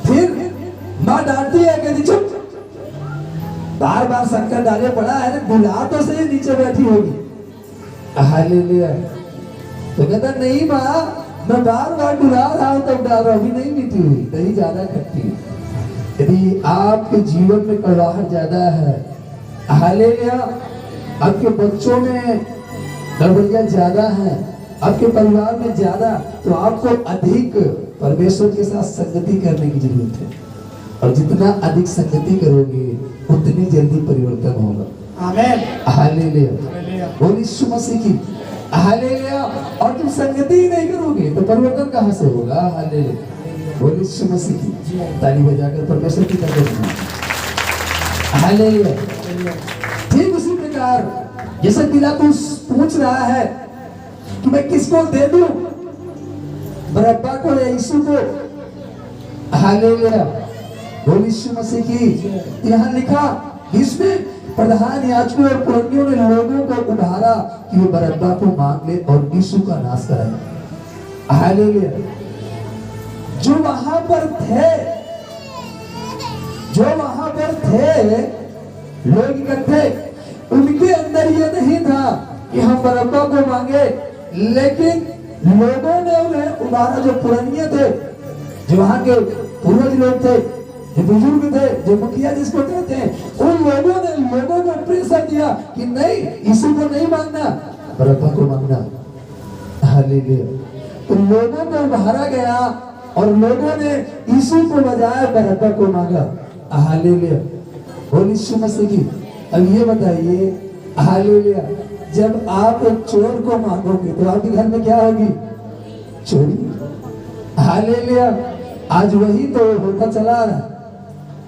फिर माँ डांटती है, कहती चुप, बार बार शक्कर डाले पड़ा है, बुला तो सही, नीचे बैठी होगी। हालेलुया, तो कहता नहीं माँ, मैं बार बार डुला रहा हूं तब डाल रहा हूं, अभी नहीं मीठी हुई, दही ज्यादा खट्टी है। यदि आपके जीवन में कड़वाहट ज्यादा है, हालेलुया, आपके बच्चों में गड़बड़ियां ज्यादा है, आपके परिवार में ज्यादा, तो आपको अधिक परमेश्वर के साथ संगति करने की जरूरत है। और जितना अधिक संगति करोगे उतनी जल्दी परिवर्तन होगा। आमेन। हालेलुया, बोलिए यीशु मसीह की। हालेलुया, और तुम संगति ही नहीं करोगे तो परिवर्तन कहां से होगा? हालेलुया, बोलिए यीशु मसीह की। ताली बजाकर परमेश्वर की तारीफ। हालेलुया, ठीक उसी प्रकार जैसे पिलातुस पूछ रहा है कि मैं किसको दे दूं, बरअब्बा को या यीशु को? हालेलुया, बोलिए यीशु मसीह की। यहाँ लिखा, इसमें प्रधान याजकों और पुरनियों ने लोगों को उभारा कि वो बरअब्बा को मांग ले और यीशु का नाश कराए। हालेलुया, जो वहां पर थे, लोग इकट्ठे, उनके अंदर ये नहीं था कि हम बरअब्बा को मांगे, लेकिन लोगों ने उन्हें उभारा। जो पुरनिये थे, जो वहां के पूर्वज लोग थे, जो बुजुर्ग थे, जो मुखिया जिसको कहते हैं, उन लोगों ने लोगों को प्रेशर दिया कि नहीं, यीशु को नहीं मांगना, बरअब्बा को मांगना। हालेलुया, तो लोगों को उभारा गया और लोगों ने यीशु को बजाय बरअब्बा को मांगा। हालेलुया, बोलिए यीशु मसीह की। अब ये बताइए, हालेलुया, जब आप एक चोर को मांगोगे तो आपके घर में क्या होगी? चोरी। हालेलुया, आज वही तो होता चला रहा,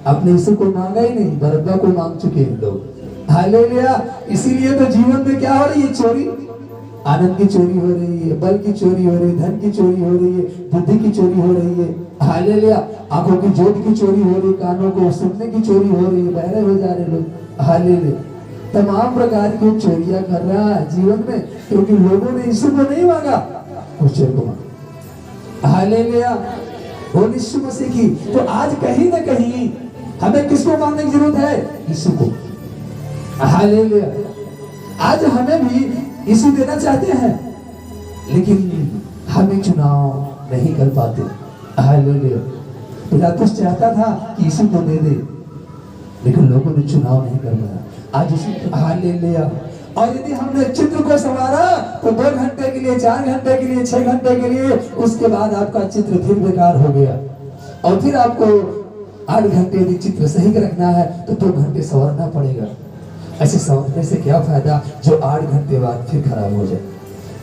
आपने यीशु को मांगा ही नहीं, बरअब्बा को मांग चुके हैं लोग। हालेलुया, इसीलिए तो जीवन में क्या हो रही है? चोरी। आनंद की चोरी हो रही है, बल की चोरी हो रही है, धन की चोरी हो रही है, बुद्धि की चोरी हो रही है। हालेलुया, आंखों की ज्योति की चोरी हो रही है, कानों को सुनने की चोरी हो रही है, बहरे हो जा रहे लोग। हालेलुया, तमाम प्रकार की चोरियां कर रहा है जीवन में, क्योंकि लोगों ने यीशु को नहीं मांगा, उस चोर को मांगा। हालेलुया, बोलिए यीशु मसीह की। तो आज कहीं ना कहीं हमें किसको मांगने की जरूरत है? यीशु को। हालेलुया, आज हमें भी यीशु देना चाहते हैं, लेकिन हमें चुनाव नहीं कर पाते। हालेलुया, पिलातुस चाहता था कि यीशु को दे दे, लेकिन लोगों ने चुनाव नहीं कर पाया। आज यीशु, हालेलुया, और यदि हमने चित्र को संवारा तो 2 घंटे के लिए, 4 घंटे के लिए, 6 घंटे के लिए, उसके बाद आपका चित्र फिर बेकार हो गया। और फिर आपको 8 घंटे यदि चित्र सही रखना है तो 2 घंटे संवरना पड़ेगा। ऐसे संवरने से क्या फायदा जो 8 घंटे बाद फिर खराब हो जाए।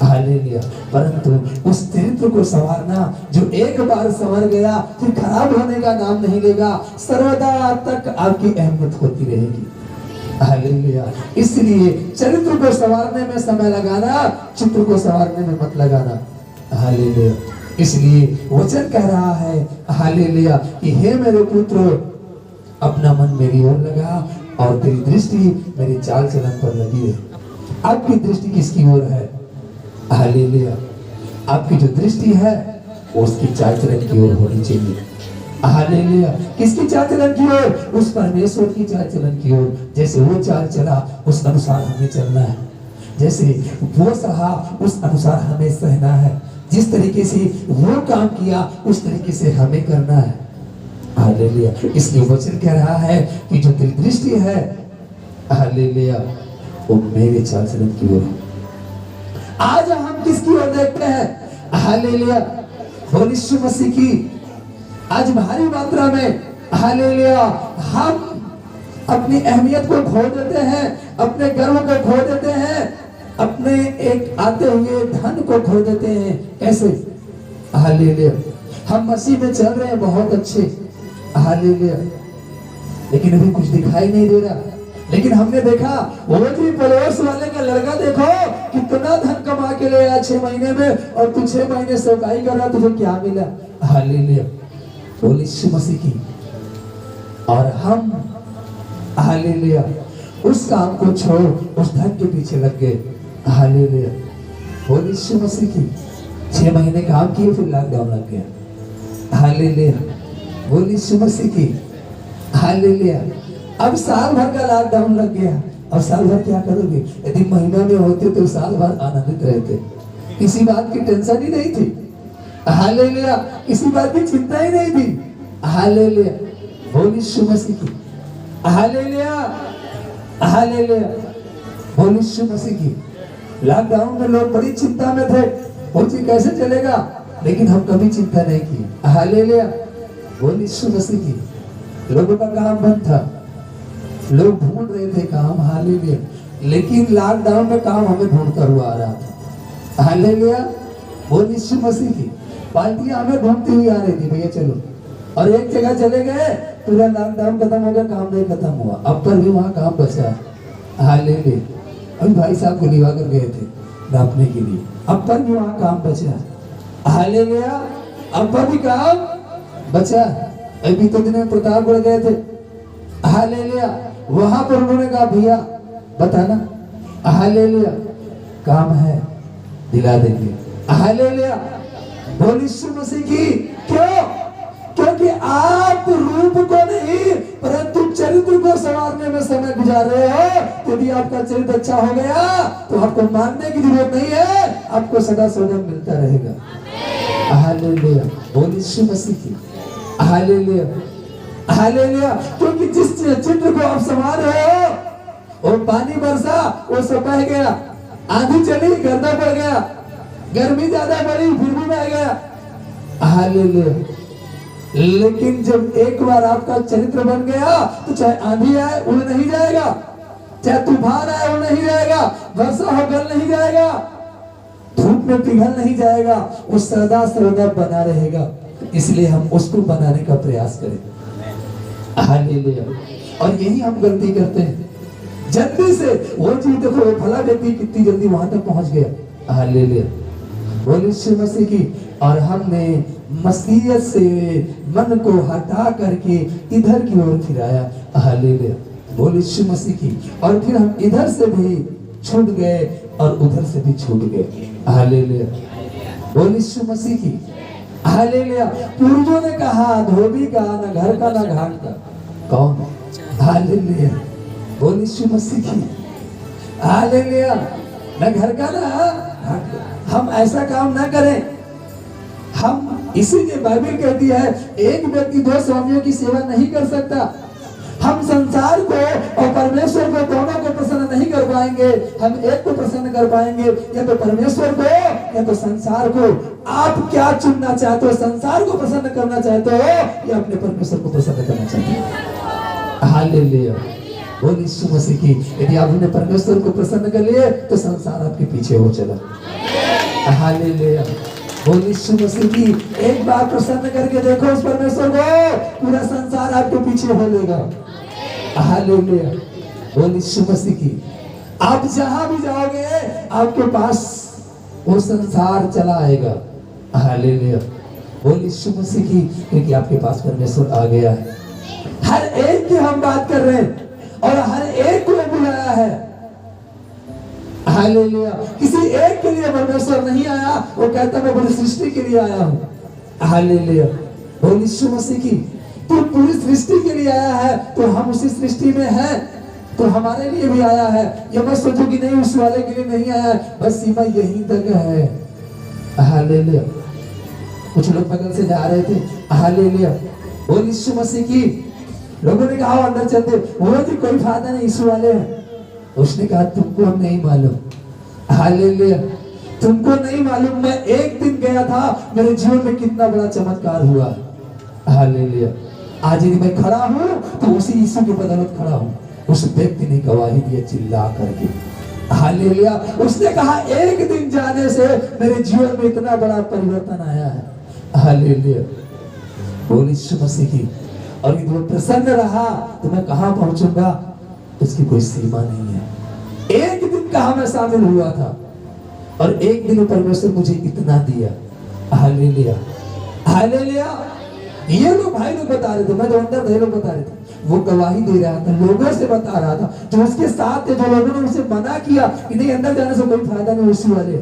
हालेलुया, परंतु उस चरित्र को संवारना जो एक बार संवर गया फिर खराब होने का नाम नहीं लेगा, सर्वदा तक आपकी अहमियत होती रहेगी। हालेलुया, इसलिए चरित्र को संवारने में समय लगाना, चित्र को संवारने में मत लगाना। हालेलुया, इसलिए वचन कह रहा है, हालेलुया, कि हे मेरे पुत्र, अपना मन मेरी ओर लगा और तेरी दृष्टि मेरी चाल चलन पर लगी है। आपकी दृष्टि किसकी ओर है? हालेलुया, आपकी जो दृष्टि है उसकी चाल चलन की ओर होनी चाहिए। हालेलुया, किसकी चाल चलन की ओर? उस परमेश्वर की चाल चलन की ओर। जैसे वो चाल चला उस अनुसार हमें चलना है, जैसे वो सहा उस अनुसार हमें सहना है, जिस तरीके से वो काम किया उस तरीके से हमें करना है। हालेलुया, इसलिए वचन कह रहा है कि जो तेरी दृष्टि है, हालेलुया, वो मेरे चाल चलन की ओर है। आज हम किसकी ओर देखते हैं? हालेलुया, बोलिए यीशु मसीह की। आज भारी मात्रा में हालेलुया। हम अपनी अहमियत को खो देते हैं, अपने गर्व को खो देते हैं, अपने एक आते हुए धन को खो देते हैं। कैसे? हालेलुया। हम मसीह में चल रहे हैं बहुत अच्छे, हालेलुया, लेकिन अभी कुछ दिखाई नहीं दे रहा। लेकिन हमने देखा वो जी पड़ोस वाले का लड़का, देखो कितना धन कमा के ले आया 6 महीने में, और तू 6 महीने सेवकाई कर रहा, तुझे क्या मिला? हालेलुया, बोल यीशु मसीह की। और हम हालेलुया उस काम को छोड़ उस धन के पीछे लग गए। हालेलुया, बोल यीशु मसीह की। 6 महीने काम किए, फिर लॉकडाउन लग गया। हालेलुया, बोल यीशु मसीह की। हालेलुया, अब साल भर का लॉकडाउन लग गया। अब साल भर क्या करोगे? यदि महीना में होते तो साल भर आनंदित रहते, किसी बात की टेंशन ही नहीं थी। हालेलुया, किसी बात की चिंता ही नहीं थी। हालेलुया, बोल यीशु मसीह की। हालेलुया, हालेलुया, बोल यीशु मसीह की। लॉकडाउन में लोग बड़ी चिंता में थे, वो चीज कैसे चलेगा, लेकिन हम कभी चिंता नहीं की। हालेलुया, बोल यीशु मसीह की। लोगों का काम बंद था, लोग ढूंढ रहे थे काम। हालेलुया, लेकिन लॉकडाउन में काम हमें ढूंढकर हुआ आ रहा था। हालेलुया, बोल यीशु मसीह की। पार्टियां हमें ढूंढती हुई आ रही थी, भैया चलो, और एक जगह चले गए, पूरा लॉकडाउन खत्म हो गया, काम नहीं खत्म हुआ, अब पर भी वहां काम बचा। हालेलुया, अभी भाई साहब को लिवा कर गए थे नापने के लिए, अब पर भी वहां काम बचा। हालेलुया, अब पर भी काम बचा। अभी तो दिन में प्रतापगढ़ गए थे। हालेलुया, वहां पर उन्होंने कहा भैया बताना, हालेलुया काम है दिला देंगे। हालेलुया, बोल यीशु मसीह की। क्यों? क्योंकि आप रूप को नहीं परंतु चरित्र को संवारने में समय गुजार रहे हो। यदि आपका चरित्र अच्छा हो गया तो आपको मांगने की जरूरत नहीं है, आपको सदा सौदा मिलता रहेगा। हालेलुया, बोल यीशु मसीह की। हालेलुया, हालेलुया, क्योंकि जिस चित्र को आप संवार रहे हो, वो पानी बरसा, वो सब बह गया, आंधी चली गर्दा पड़ गया, गर्मी ज्यादा बढ़ी फिर भी बह गया। हालेलुया, लेकिन जब एक बार आपका चरित्र बन गया तो चाहे आंधी आए उड़ नहीं जाएगा, चाहे तूफान आए उड़ नहीं जाएगा, वर्षा हो गल नहीं जाएगा, धूप में पिघल नहीं जाएगा, वो सदा सर्वदा बना रहेगा। इसलिए हम उसको बनाने का प्रयास करें। हालेलुया, और यही हम गलती करते हैं, जल्दी से वो चीज देखो, भला व्यक्ति कितनी जल्दी वहां तक पहुंच गया। हालेलुया, बोल यीशु मसीह की। और हमने मसीह से मन को हटा करके इधर की ओर फिराया। हालेलुया, बोल यीशु मसीह की। और फिर हम इधर से भी छूट गए और उधर से भी छूट गए। हालेलुया, बोल यीशु मसीह की। हालेलुया, पूर्वजों ने कहा धोबी का ना घर का ना घाट का, कौन? हालेलुया, बोल यीशु मसीह की। हालेलुया, ना घर का ना घाट का। हम ऐसा काम ना करें। हम इसीलिए बाइबल कहती है एक व्यक्ति 2 स्वामियों की सेवा नहीं कर सकता। हम संसार को और परमेश्वर को दोनों को प्रसन्न नहीं कर पाएंगे। हम एक को प्रसन्न कर पाएंगे, या तो परमेश्वर को या तो संसार को। आप क्या चुनना चाहते हो? संसार को प्रसन्न करना चाहते हो या अपने परमेश्वर को प्रसन्न करना चाहते हो? हालेलुया, बोल यीशु मसीह की। यदि आप अपने परमेश्वर को प्रसन्न कर लिए तो संसार आपके पीछे हो चला। हालेलुया, बोल यीशु मसीह की। एक बार प्रसन्न करके देखो उस परमेश्वर को, पूरा संसार आपके पीछे हो लेगा। हालेलुया, बोल यीशु मसीह की। आप जहां भी जाओगे आपके पास वो संसार चला आएगा। हालेलुया, बोल यीशु मसीह की, क्योंकि आपके पास परमेश्वर आ गया है। हर एक की हम बात कर रहे हैं और हर एक को बुलाया है। हालेलुया, किसी एक के लिए परमेश्वर नहीं आया, वो कहता मैं पूरी सृष्टि के लिए आया हूँ। हालेलुया, बोल यीशु मसीह की। तू पूरी सृष्टि के लिए आया है, तो हम उसी सृष्टि में हैं, तो हमारे लिए भी आया है। ये मत सोचो कि नहीं उस वाले के लिए नहीं आया है, बस सीमा यहीं तक है। हालेलुया, कुछ लोग बगल से जा रहे थे। हालेलुया, बोल यीशु मसीह की। लोगों ने कहा अंदर चलते, वो जी कोई फायदा नहीं, यीशु वाले हैं। उसने कहा तुमको हम नहीं मालूम। हालेलुया, तुमको नहीं मालूम, मैं एक दिन गया था, मेरे जीवन में कितना बड़ा चमत्कार हुआ। हालेलुया, आज यदि मैं खड़ा हूं तो उसी यीशु की बदौलत खड़ा हूं। उस व्यक्ति ने गवाही दी चिल्ला करके, हालेलुया। उसने कहा एक दिन जाने से मेरे जीवन में इतना बड़ा परिवर्तन आया है, हालेलुया। बोल यीशु मसीह की। और यदि वो प्रसन्न रहा तो मैं कहां पहुंचूंगा उसकी कोई सीमा नहीं है। एक दिन कहां मैं शामिल हुआ था और एक दिन परमेश्वर मुझे इतना दिया, हालेलुया हालेलुया। ये लोग भाई लोग बता रहे थे, मैं जो अंदर थे लोग बता रहे थे, वो गवाही दे रहा था, लोगों से बता रहा था जो उसके साथ थे, जो लोगों ने उसे मना किया कि नहीं अंदर जाने से कोई फायदा नहीं, उसी वाले।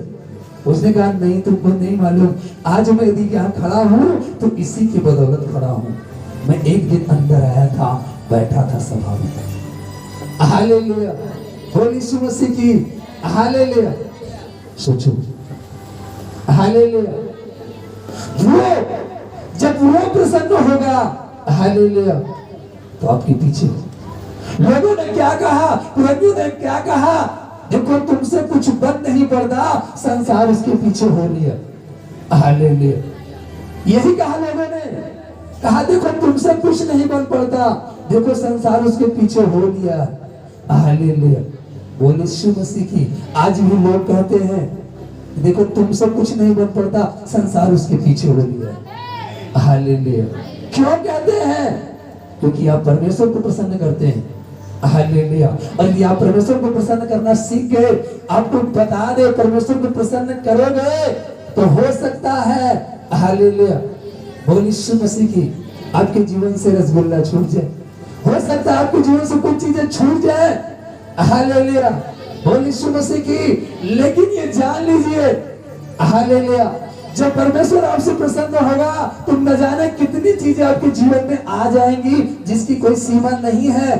उसने कहा नहीं तुमको नहीं मालूम, आज मैं यदि यहाँ खड़ा हूँ तो इसी की बदौलत खड़ा हूँ। मैं एक दिन अंदर आया था, बैठा था सभा में, हालेलुया। बोल यीशु मसीह की, हालेलुया। सोचो, हालेलुया। वो जब वो प्रसन्न होगा, हालेलुया, तो आपके पीछे लोगों ने क्या कहा, पुरनियों ने क्या कहा, देखो तुमसे कुछ बन नहीं पड़ता, संसार उसके पीछे हो लिया, हालेलुया। यही कहा लोगों ने, कहा देखो तुमसे कुछ नहीं बन पड़ता, देखो संसार उसके पीछे हो लिया, हालेलुया। बोल यीशु मसीह की। आज भी लोग कहते हैं देखो तुमसे कुछ नहीं बन पड़ता, संसार उसके पीछे हो लिया, हालेलुया। क्यों कहते हैं? क्योंकि आप परमेश्वर को प्रसन्न करते हैं, हालेलुया। और यदि आप परमेश्वर को प्रसन्न करना सीख गए, आपको बता दे परमेश्वर को प्रसन्न करोगे तो हो सकता है, हालेलुया। बोल यीशु मसीह की, आपके जीवन से रसगुल्ला छूट जाए, हो सकता है आपके जीवन से कुछ चीजें छूट जाए, हालेलुया। बोल यीशु मसीह की। लेकिन ये जान लीजिए, हालेलुया, जब परमेश्वर आपसे प्रसन्न होगा तो न जाने कितनी चीजें आपके जीवन में आ जाएंगी जिसकी कोई सीमा नहीं है।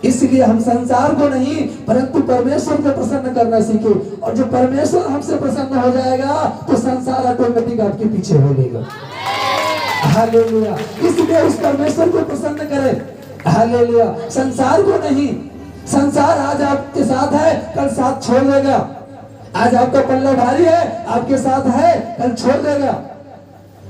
इसलिए हम संसार को नहीं परंतु परमेश्वर को प्रसन्न करना सीखे, और जब परमेश्वर हमसे प्रसन्न हो जाएगा तो संसार ऑटोमेटिक आपके पीछे हो लेगा, हालेलुया। इसलिए उस परमेश्वर को प्रसन्न करें, हालेलुया, संसार को नहीं। संसार आज आपके साथ है, कल साथ छोड़ देगा। आज आपका पल्ला भारी है, आपके साथ है, कल छोड़ देगा।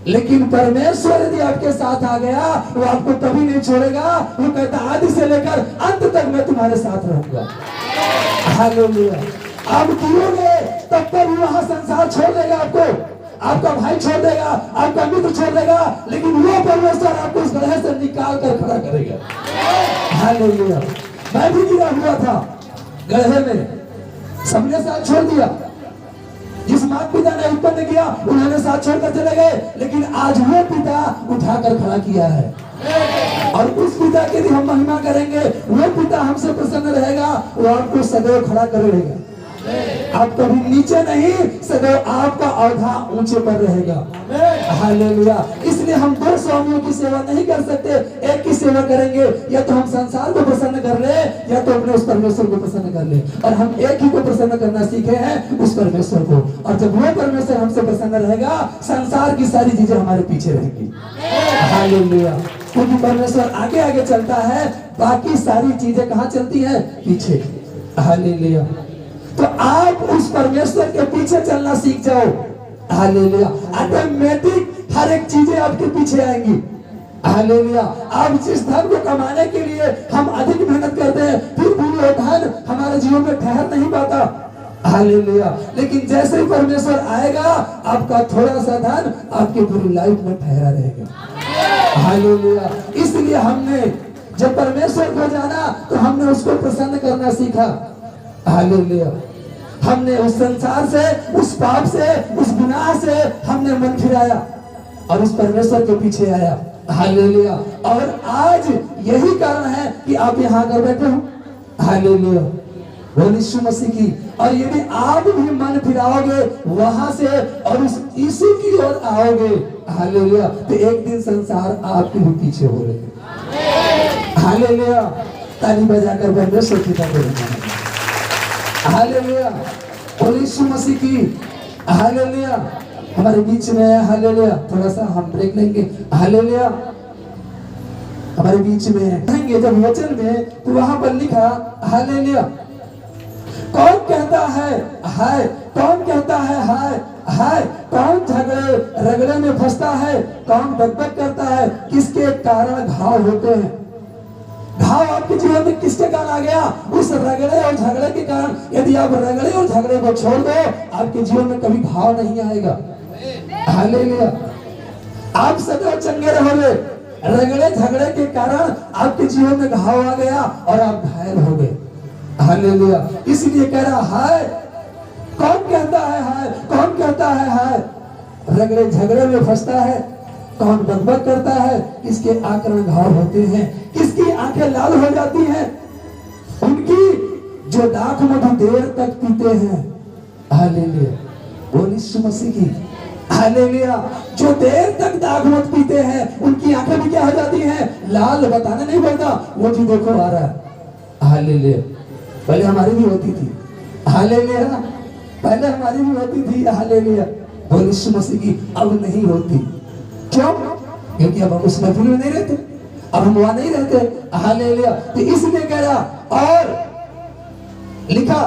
लेकिन परमेश्वर यदि आपके साथ आ गया वो आपको कभी नहीं छोड़ेगा। वो कहता आदि से लेकर अंत तक मैं तुम्हारे साथ रहूंगा, हालेलुया। आप जियोगे तब तक वहां संसार छोड़ देगा आपको, आपका भाई छोड़ देगा, आपका मित्र छोड़ देगा, लेकिन वो परमेश्वर आपको उस गड्ढे से निकाल कर खड़ा करेगा, हालेलुया। मैं भी गिरा हुआ था गड्ढे में, सबने साथ छोड़ दिया। जिस माता पिता ने उत्पन्न किया उन्होंने साथ छोड़कर चले गए, लेकिन आज वो पिता उठाकर खड़ा किया है, और उस पिता की यदि हम महिमा करेंगे, वो पिता हमसे प्रसन्न रहेगा, वो आपको सदैव खड़ा करेगा। आप कभी नीचे नहीं, सदैव आपका औधा ऊंचे पर रहेगा, हालेलुया। इसलिए हम दो स्वामियों की सेवा नहीं कर सकते, एक की सेवा करेंगे, या तो हम संसार को प्रसन्न कर ले या तो अपने उस परमेश्वर को प्रसन्न कर ले। और हम एक ही को प्रसन्न करना सीखे हैं, उस परमेश्वर को। और जब वो परमेश्वर हमसे प्रसन्न रहेगा, संसार की सारी चीजें हमारे पीछे रहेंगी, हालेलुया। क्योंकि परमेश्वर आगे आगे चलता है, बाकी सारी चीजें कहाँ चलती हैं? पीछे, हालेलुया। तो आप उस परमेश्वर के पीछे चलना सीख जाओ, हालेलुया। ऑटोमेटिक हर एक चीजें आपके पीछे आएंगी, हालेलुया। आप जिस धन को कमाने के लिए हम अधिक मेहनत करते हैं, फिर भी वो धन हमारे जीवन में ठहर नहीं पाता, हालेलुया। लेकिन जैसे ही परमेश्वर आएगा, आपका थोड़ा सा धन आपके पूरी लाइफ में ठहरा रहेगा, हालेलुया। इसलिए हमने जब परमेश्वर को जाना तो हमने उसको प्रसन्न करना सीखा, हालेलुया। हमने उस संसार से, उस पाप से, उस गुनाह से हमने मन फिराया और उस परमेश्वर के पीछे आया, हालेलुया। और आज यही कारण है कि आप यहाँ आकर बैठे हो, हालेलुया। बोल यीशु मसीह की। और यदि आप भी मन फिराओगे वहां से और उस यीशु की ओर आओगे, हालेलुया, तो एक दिन संसार आपके भी पीछे हो रहेगा, हालेलुया। ताली बजाकर परमेश्वर की तारीफ, हालेलुया। बोल यीशु मसीह की, हालेलुया। हमारे बीच में है, हालेलुया। थोड़ा सा हम ब्रेक लेंगे, हालेलुया। हमारे बीच में है, जब वचन में तो वहां पर लिखा, हालेलुया। कौन कहता है हाय, कौन कहता है हाय, है कौन झगड़े रगड़े में फंसता है, कौन बकबक करता है, किसके कारण घाव होते हैं। घाव आपके जीवन में किसके कारण आ गया? उस रगड़े और झगड़े के कारण। यदि आप रगड़े और झगड़े को छोड़ दो, आपके जीवन में कभी घाव नहीं आएगा। हालेलुया। आप सदैव चंगे रहोगे। रगड़े झगड़े के कारण आपके जीवन में घाव आ गया और आप घायल हो गए। हालेलुया। इसलिए कह रहा है, कौन कहता है, कौन कहता है, रगड़े झगड़े में फंसता है, कौन बकबक करता है, किसके आकरण घाव होते हैं, किसकी आंखें लाल हो जाती हैं, उनकी जो दाख मधु देर तक पीते हैं। हालेलुया। बोल यीशु मसीह की। हालेलुया। जो देर तक दाख मत पीते हैं, उनकी आंखें भी क्या हो जाती हैं? लाल। बताना नहीं पड़ता, वो जी देखो आ रहा है। हालेलुया। पहले हमारी भी होती थी। हालेलुया। पहले हमारी भी होती थी। हालेलुया। बोल यीशु मसीह की। अब नहीं होती। क्यों? क्योंकि अब हम उस महफिल में नहीं रहते, अब हम वहां नहीं रहते। हालेलुया। तो इसलिए कह रहा और लिखा,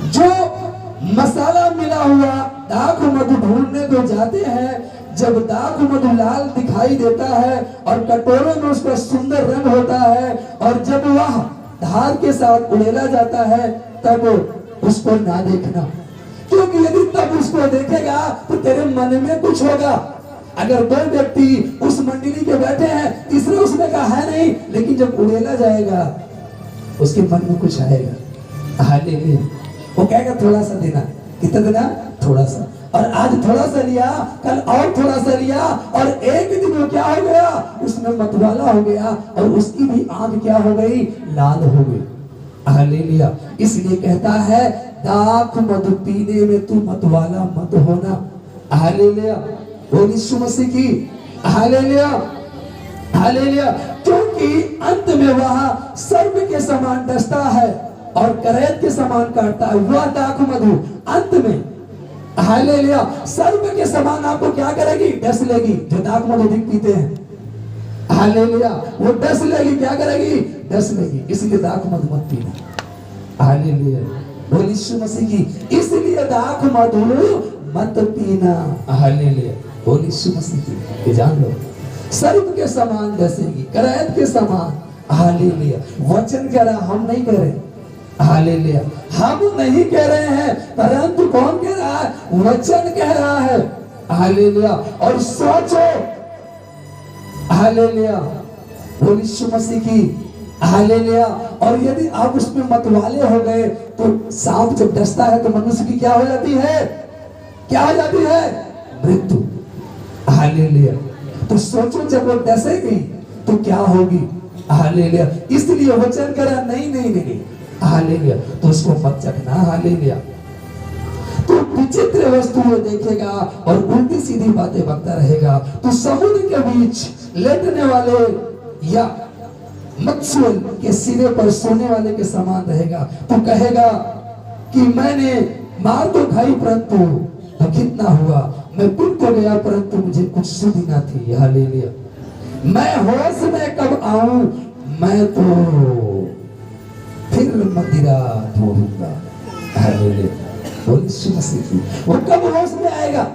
जो मसाला मिला हुआ दाख मधु ढूंढने को जाते हैं, जब दाख मधु लाल दिखाई देता है और कटोरे में उसका सुंदर रंग होता है, और जब वह धार के साथ उड़ेला जाता है, तब उसको ना देखना, क्योंकि यदि तब उसको देखेगा तो तेरे मन में कुछ होगा। अगर दो व्यक्ति उस मंडली के बैठे हैं, तीसरा उसने कहा है नहीं, लेकिन जब उड़ेला जाएगा उसके मन में कुछ आएगा। हालेलुया। वो कहेगा थोड़ा सा देना। कितना देना? थोड़ा सा। और आज थोड़ा सा लिया, कल और थोड़ा सा लिया, और एक दिन वो क्या हो गया? उसमें मतवाला हो गया, और उसकी भी आंख क्या हो गई? लाल हो गई। हालेलुया। इसलिए कहता है, दाख मधु पीने में तू मतवाला मत होना। हालेलुया। बोल यीशु मसीह की। हालेलुया। हालेलुया। क्योंकि अंत में वह सर्प के समान डसता है और करैत के समान काटता है। वह दाख मधु अंत में, हालेलुया, सर्प के समान आपको क्या करेगी? डस लेगी। जो दाख मधु पीते हैं, हालेलुया, वो डस लेगी। क्या करेगी? डस लेगी। इसलिए दाख मधु मत पीना। हालेलुया। बोल यीशु मसीह की। इसलिए दाख मधु मत पीना। हालेलुया। बोल यीशु मसीह की। जान लो, सर्प के समान डसेगी, करैत के समान। हालेलुया। वचन कह रहा, हम नहीं कह रहे। हालेलुया। हम नहीं कह रहे हैं, परंतु कौन कह रहा है? वचन कह रहा है। हालेलुया। और सोचो, हालेलुया, बोल यीशु मसीह की। हालेलुया। और यदि आप उसमें मतवाले हो गए, तो सांप जब डसता है तो मनुष्य की क्या हो जाती है? क्या हो जाती है? मृत्यु। हालेलुया। तो सोचो, जब वो डसेगी तो क्या होगी? हालेलुया। इसलिए वचन करा, नहीं नहीं नहीं, हालेलुया, तो उसको मत चखना। हालेलुया। तो विचित्र वस्तुएं देखेगा और उल्टी सीधी बातें बकता रहेगा। तो समुद्र के बीच लेटने वाले या मत्स्य के सिरे पर सोने वाले के समान रहेगा। तो कहेगा कि मैंने मार तो खाई, परंतु दुखित ना हुआ। मैं पिट तो गया, परंतु मुझे कुछ सुधि ना थी। हालेलुया। मैं होश में कब आऊं, मैं तो फिर मदिरा ढूंढूंगा। हालेलुया। बोल यीशु मसीह की। वो कब होश में आएगा?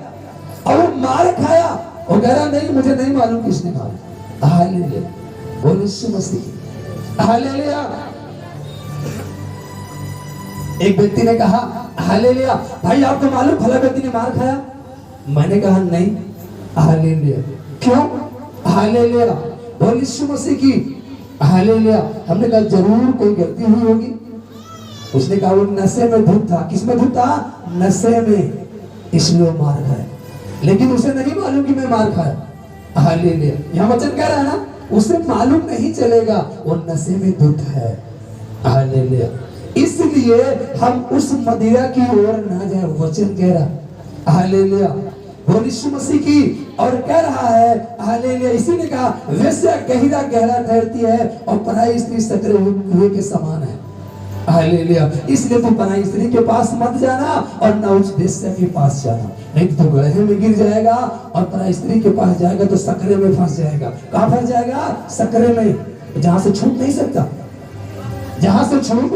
और वो मार खाया, वो कह रहा नहीं, मुझे नहीं मालूम किसने मारा। हालेलुया। बोल यीशु मसीह की। हालेलुया। एक व्यक्ति ने कहा, हालेलुया, भाई आपको मालूम फला व्यक्ति ने मार खाया? मैंने कहा नहीं। हालेलुया। क्यों? हालेलुया। बोल यीशु मसीह की। हालेलुया। हमने कहा जरूर कोई गलती हुई होगी। उसने कहा वो नशे में धुत था। किसमें धुत था? नशे में, इसलिए वो मार खाया। लेकिन उसे नहीं मालूम कि मैं मार खाया। हालेलुया। यहाँ वचन कह रहा है ना, उसे मालूम नहीं चलेगा, वो नशे में धुत है। हालेलुया। इसलिए हम उस मदिरा की ओर ना जाए, वचन कह रहा। हालेलुया। बोल यीशु मसीह की। और कह रहा है, हालेलुया, इसी ने कहा वेश्या गहरा गहरा ठहरती है और पराई स्त्री सकरे हुए के समान है। हालेलुया। इसलिए तू पराई स्त्री के पास मत जाना और ना उस वेश्या के पास जाना, नहीं तो गड्ढे में गिर जाएगा। और पराई स्त्री के पास जाएगा तो सकरे में फंस जाएगा। कहाँ फंस जाएगा? सकरे में, जहां से छूट नहीं सकता, जहां से छूट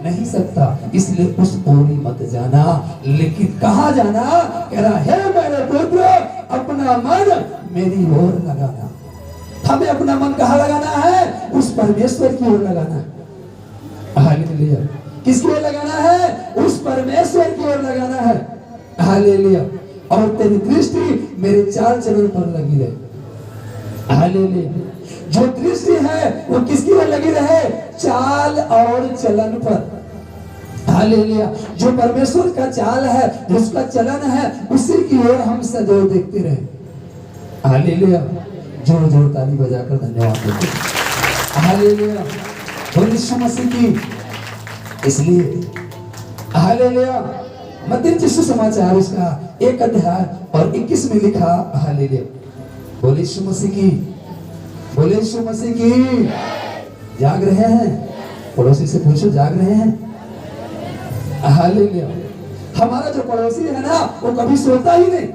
नहीं सकता, इसलिए उस ओर ही मत जाना। लेकिन कहाँ जाना? कह रहा है मेरे पुत्र अपना मन मेरी ओर लगाना। हमें अपना मन कहाँ लगाना है? उस परमेश्वर की ओर लगाना। हालेलुया। किसकी ओर लगाना है? उस परमेश्वर की ओर लगाना है। हालेलुया। और तेरी दृष्टि मेरे चाल चलन पर लगी रहे। हालेलुया। जो दृष्टि है वो किसकी ओर लगी रहे? चाल और चलन पर। हालेलुया। जो परमेश्वर का चाल है, उसका चलन है, उसी की ओर हम सदैव देखते रहे। हालेलुया। जोर जोर ताली बजाकर धन्यवाद देते हैं। हालेलुया। बोल यीशु मसीह की। इसलिए हालेलुया। मत्ती सुसमाचार उसका 1 अध्याय और 21 में लिखा। हालेलुया। बोल यीशु मसीह की। बोले यीशु मसीह की। जाग रहे हैं? पड़ोसी से पूछो, जाग रहे हैं? हालेलुया। हमारा जो पड़ोसी है ना, वो कभी सोता ही नहीं।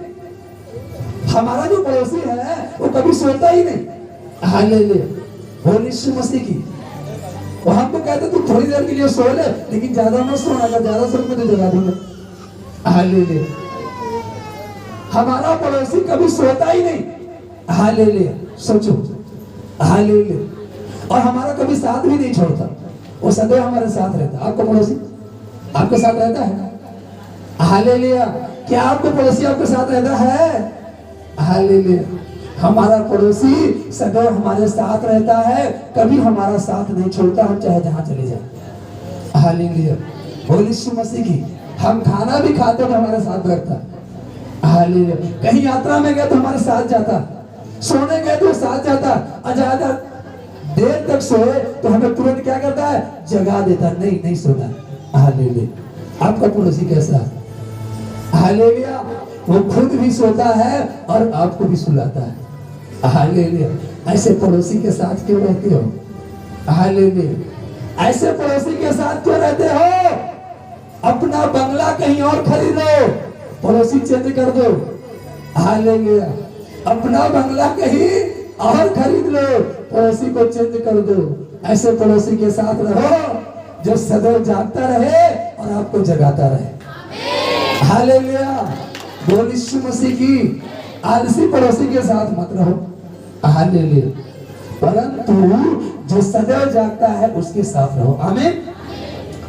हमारा जो पड़ोसी है वो कभी सोता ही नहीं। हालेलुया। बोल यीशु मसीह की। वो हमको कहते तू थोड़ी देर के लिए सो ले, लेकिन ज्यादा मत सोना, अगर ज्यादा सो तो जगा दूंगा। हालेलुया। हमारा पड़ोसी कभी सोता ही नहीं। हालेलुया। सोचो। हालेलुया। और हमारा कभी साथ भी नहीं छोड़ता, वो सदैव हमारे साथ रहता। आपका पड़ोसी आपके साथ रहता है? हालेलुया। क्या आपका पड़ोसी आपके साथ रहता है? हालेलुया। हमारा पड़ोसी सदैव हमारे साथ रहता है, कभी हमारा साथ नहीं छोड़ता, हम चाहे जहां चले जाए। हालेलुया। बोल यीशु मसीह की। हम खाना भी खाते तो हमारे साथ रहता। हालेलुया। कहीं यात्रा में गए तो हमारे साथ जाता, सोने गए तो साथ जाता, ज्यादा देर तक सोए तो हमें तुरंत क्या करता है? जगा देता। नहीं नहीं सोना। हालेलुया। आपका पड़ोसी कैसा? हालेलुया। वो खुद भी सोता है और आपको भी सुलाता है। हालेलुया। ऐसे पड़ोसी के साथ क्यों रहते हो? हालेलुया। ऐसे पड़ोसी के साथ क्यों रहते हो? अपना बंगला कहीं और खरीद लो, पड़ोसी चेंज कर दो। हालेलुया। अपना बंगला कहीं और खरीद लो, पड़ोसी को चेंज कर दो। ऐसे पड़ोसी के साथ रहो जो सदैव जागता रहे और आपको जगाता रहे। हालेलुया। बोल यीशु मसीह की। आलसी पड़ोसी के साथ मत रहो। हालेलुया। परंतु जो सदैव जागता है उसके साथ रहो। आमीन।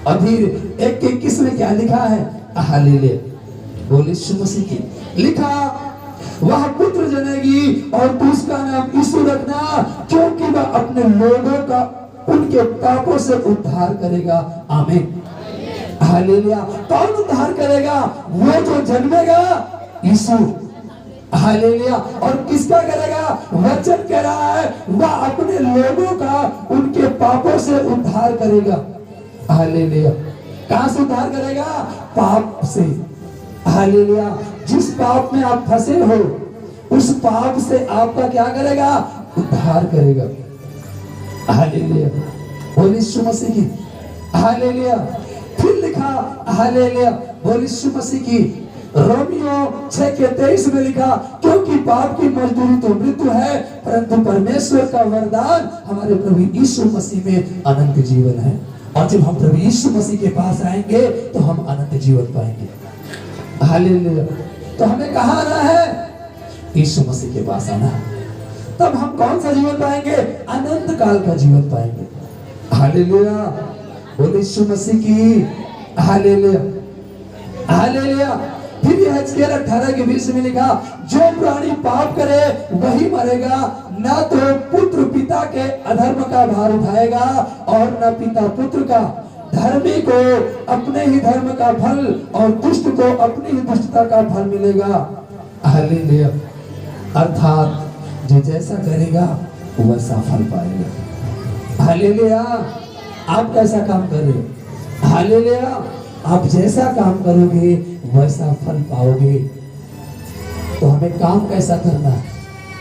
अभी 1:21 में क्या लिखा है? हालेलुया। बोल यीशु मसीह की। लिखा, वह पुत्र जनेगी और तू उसका नाम यीशु रखना, क्योंकि वह अपने लोगों का उनके पापों से उद्धार करेगा। आमीन। हालेलुया। कौन उद्धार करेगा? वो जो जन्मेगा, यीशु। हालेलुया। और किसका करेगा? वचन कह रहा है वह अपने लोगों का उनके पापों से उद्धार करेगा। हालेलुया। कहां से उद्धार करेगा? पाप से। हालेलुया। जिस पाप में आप फंसे हो, उस पाप से आपका क्या करेगा? उद्धार करेगा। हालेलुया। बोल यीशु मसीह की। हालेलुया। फिर लिखा, हालेलुया। बोल यीशु मसीह की। रोमियो 6:23 में लिखा, क्योंकि पाप की मजदूरी तो मृत्यु है, परंतु परमेश्वर का वरदान हमारे प्रभु यीशु मसीह में अनंत जीवन है। और जब हम प्रभु यीशु मसीह के पास आएंगे तो हम अनंत जीवन पाएंगे। हालेलुया। तो हमें कहाँ आना है? यीशु मसीह के पास आना है। तब हम कौन सा जीवन पाएंगे? अनंत काल का जीवन पाएंगे। हालेलुया। बोल यीशु मसीह की। हालेलुया। हालेलुया। फिर यह हजकेल 18:20 में लिखा, जो प्राणी पाप करे वही मरेगा, ना तो पुत्र पिता के अधर्म का भार उठाएगा और न पिता पुत्र का। धर्मी को अपने ही धर्म का फल और दुष्ट को अपनी ही दुष्टता का फल मिलेगा। हालेलुया। अर्थात जो जैसा करेगा वैसा फल पाएगा। हालेलुया। आप कैसा काम कर रहे हो? हालेलुया। आप जैसा काम करोगे वैसा फल पाओगे। तो हमें काम कैसा करना है?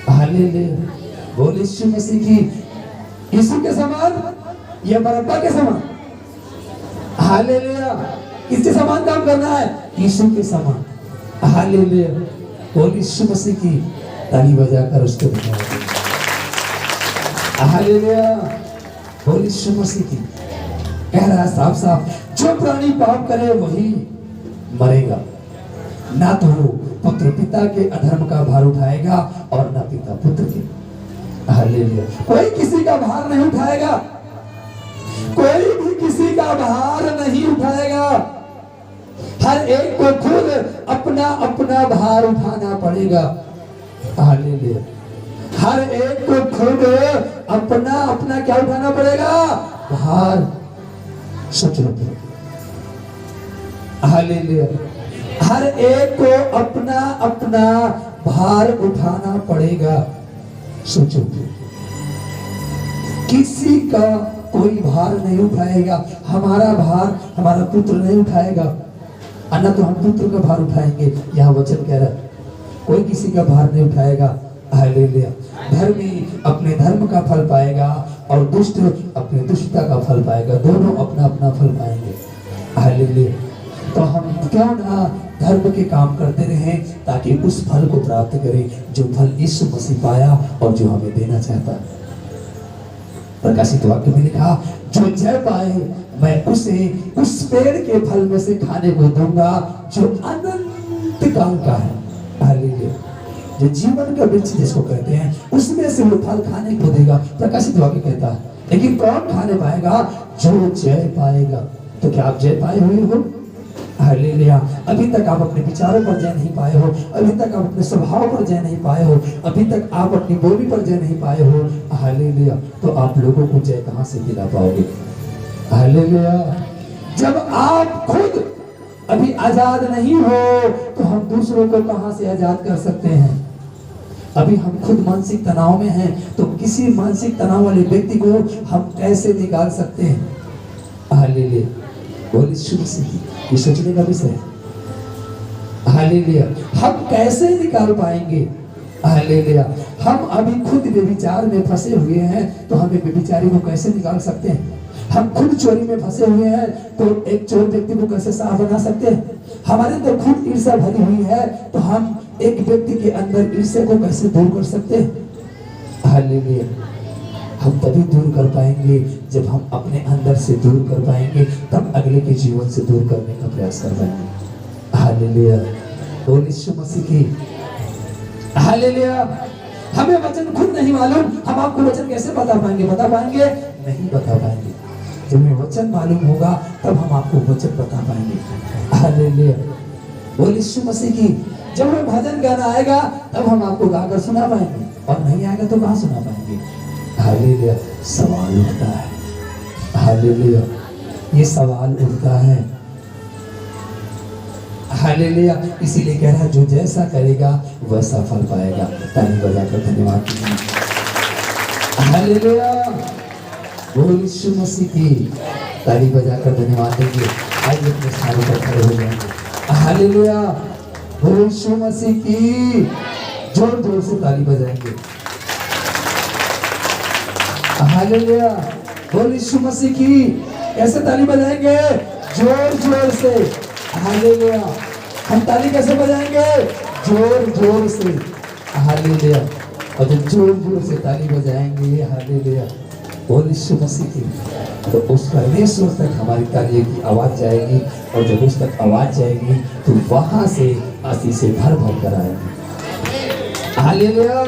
हालेलुया। बोल यीशु मसीह की। यीशु के समान या बरअब्बा के समान? हालेलुया। किसके समान काम करना है? यीशु के समान। हालेलुया। बोल यीशु मसीह की। ताली बजाकर उसको धन्यवाद। हालेलुया। बोल यीशु मसीह की। कह रहा है साफ साफ, जो प्राणी पाप करे वही मरेगा, ना तो वो पुत्र पिता के अधर्म का भार उठाएगा और ना पिता पुत्र के। हालेलुया। कोई किसी का भार नहीं उठाएगा, कोई भी किसी का भार नहीं उठाएगा। हर एक को खुद अपना अपना भार उठाना पड़ेगा। हालेलुया। हर एक को खुद अपना अपना क्या उठाना पड़ेगा? भार। सोच लो। हालेलुया। हर एक को अपना अपना भार उठाना पड़ेगा। सोचो, किसी का कोई भार नहीं उठाएगा। हमारा भार हमारा पुत्र नहीं उठाएगा, अन्ना तो हम पुत्र का भार उठाएंगे। यहाँ वचन कह रहा है कोई किसी का भार नहीं उठाएगा। हालेलुया। धर्मी अपने धर्म का फल पाएगा और दुष्ट अपने दुष्टता का फल पाएगा। दोनों अपना अपना फल पाएंगे। हालेलुया। तो हम क्यों ना धर्म के काम करते रहें ताकि उस फल को प्राप्त करें जो फल यीशु मसीह पाया और जो हमें देना चाहता है। प्रकाशित वाक्य में लिखा, जो जय पाए मैं उसे उस पेड़ के फल में से खाने को दूंगा जो अनंत काल का है। हालेलुया। जो जीवन का वृक्ष जिसको कहते हैं उसमें से वो फल खाने को देगा। प्रकाशित वाक्य कहता है, लेकिन कौन खाने पाएगा? जो जय पाएगा। तो क्या आप जय पाए हुए हो? हालेलुया। अभी तक आप अपने विचारों पर जय नहीं पाए हो, अभी तक आप अपने स्वभाव पर जय नहीं पाए हो, अभी तक आप अपनी बोली पर जय नहीं पाए हो। हालेलुया। तो आप लोगों को जय कहां से दिला पाओगे? हालेलुया। जब आप खुद अभी आजाद नहीं हो तो हम दूसरों को कहां से आजाद कर सकते हैं? अभी हम खुद मानसिक तनाव में हैं तो किसी मानसिक तनाव वाले व्यक्ति को हम कैसे निकाल सकते हैं? हालेलुया। बोलिए शुरू से ये सोचने का विषय है। हालेलुया। हम कैसे निकाल पाएंगे? हालेलुया। हम अभी खुद व्यभिचार में फंसे हुए हैं तो हम एक व्यभिचारी को कैसे निकाल सकते हैं? हम खुद चोरी में फंसे हुए हैं तो एक चोर व्यक्ति को कैसे साफ बना सकते हैं? हमारे अंदर खुद ईर्ष्या भरी हुई है तो हम एक व्यक्ति के अंदर ईर्ष्या को कैसे दूर कर सकते हैं? हालेलुया। हम तभी दूर कर पाएंगे जब हम अपने अंदर से दूर कर पाएंगे, तब अगले के जीवन से दूर करने का प्रयास कर पाएंगे। हालेलुया। बोल यीशु मसीह की। हालेलुया। हमें वचन खुद नहीं मालूम, हम आपको वचन कैसे बता पाएंगे? बता पाएंगे? नहीं बता पाएंगे। जब हमें वचन मालूम होगा तब हम आपको वचन बता पाएंगे। हालेलुया। बोल यीशु मसीह की। जब हमें भजन गाना आएगा तब हम आपको गाकर सुना पाएंगे, और नहीं आएगा तो कहाँ सुना पाएंगे? हालेलुया। सवाल उठता है। हालेलुया। ये सवाल उठता है। हालेलुया। इसीलिए कह रहा है जो जैसा करेगा वैसा फल पाएगा। ताली बजाकर धन्यवाद कीजिए। हालेलुया। बोल यीशु मसीह की। ताली बजाकर धन्यवाद देंगे। आइए अपने स्थानों पर खड़े हो जाएंगे। हालेलुया। बोल यीशु मसीह की। जोर जोर से ताली बजाएंगे। हालेलुया। बोल यीशु मसीह की। कैसे ताली बजाएंगे? जोर जोर से। हालेलुया। हम ताली कैसे बजाएंगे? जोर जोर से। हालेलुया। और जब जोर जोर से ताली बजाएंगे, हालेलुया, बोल यीशु मसीह की, तो उस परमेश्वर तक हमारी ताली की आवाज जाएगी, और जब उस तक आवाज जाएगी तो वहां से आशीष से भर भर कर आएगी। हालेलुया।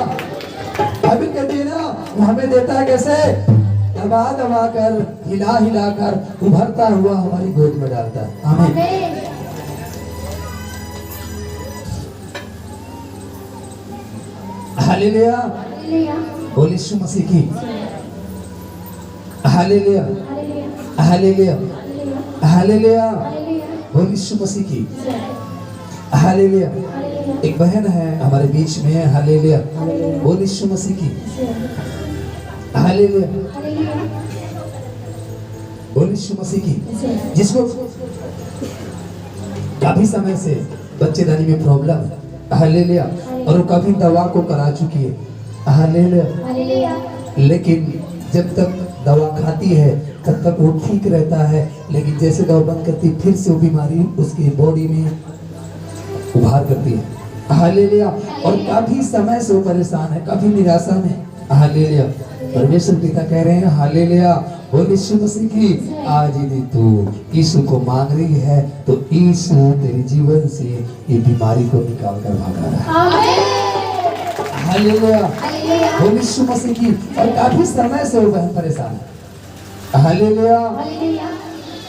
अभी कहती है ना, वो हमें देता है कैसे? दबा दबा कर, हिला हिला कर, उभरता हुआ हमारी गोद में डालता है। आमीन। हालेलुया। बोल यीशु मसीह की। हालेलुया। हालेलुया। हालेलुया। बोल यीशु मसीह की। हालेलुया। एक बहन है हमारे बीच में। हालेलुया। बोल यीशु मसीह की। हालेलुया। बोल यीशु मसीह की। जिसको काफी समय से बच्चेदानी में प्रॉब्लम है। हालेलुया। और वो काफी दवा को करा चुकी है। हालेलुया। लेकिन जब तक दवा खाती है तब तक वो ठीक रहता है, लेकिन जैसे दवा बंद करती फिर से वो बीमारी उसकी बॉडी में उभार करती है। हालेलुया। और काफी समय से वो परेशान है, काफी निराशा में। हालेलुया। परमेश्वर पिता कह रहे हैं, हालेलुया, बोल यीशु मसीह की। आज यदि तू यीशु को मांग रही है तो यीशु तेरे जीवन से ये बीमारी को निकाल कर भागा रहा है। हालेलुया, हालेलुया, बोल यीशु मसीह की। और काफी समय से वो बहन परेशान है। हालेलुया, हालेलुया,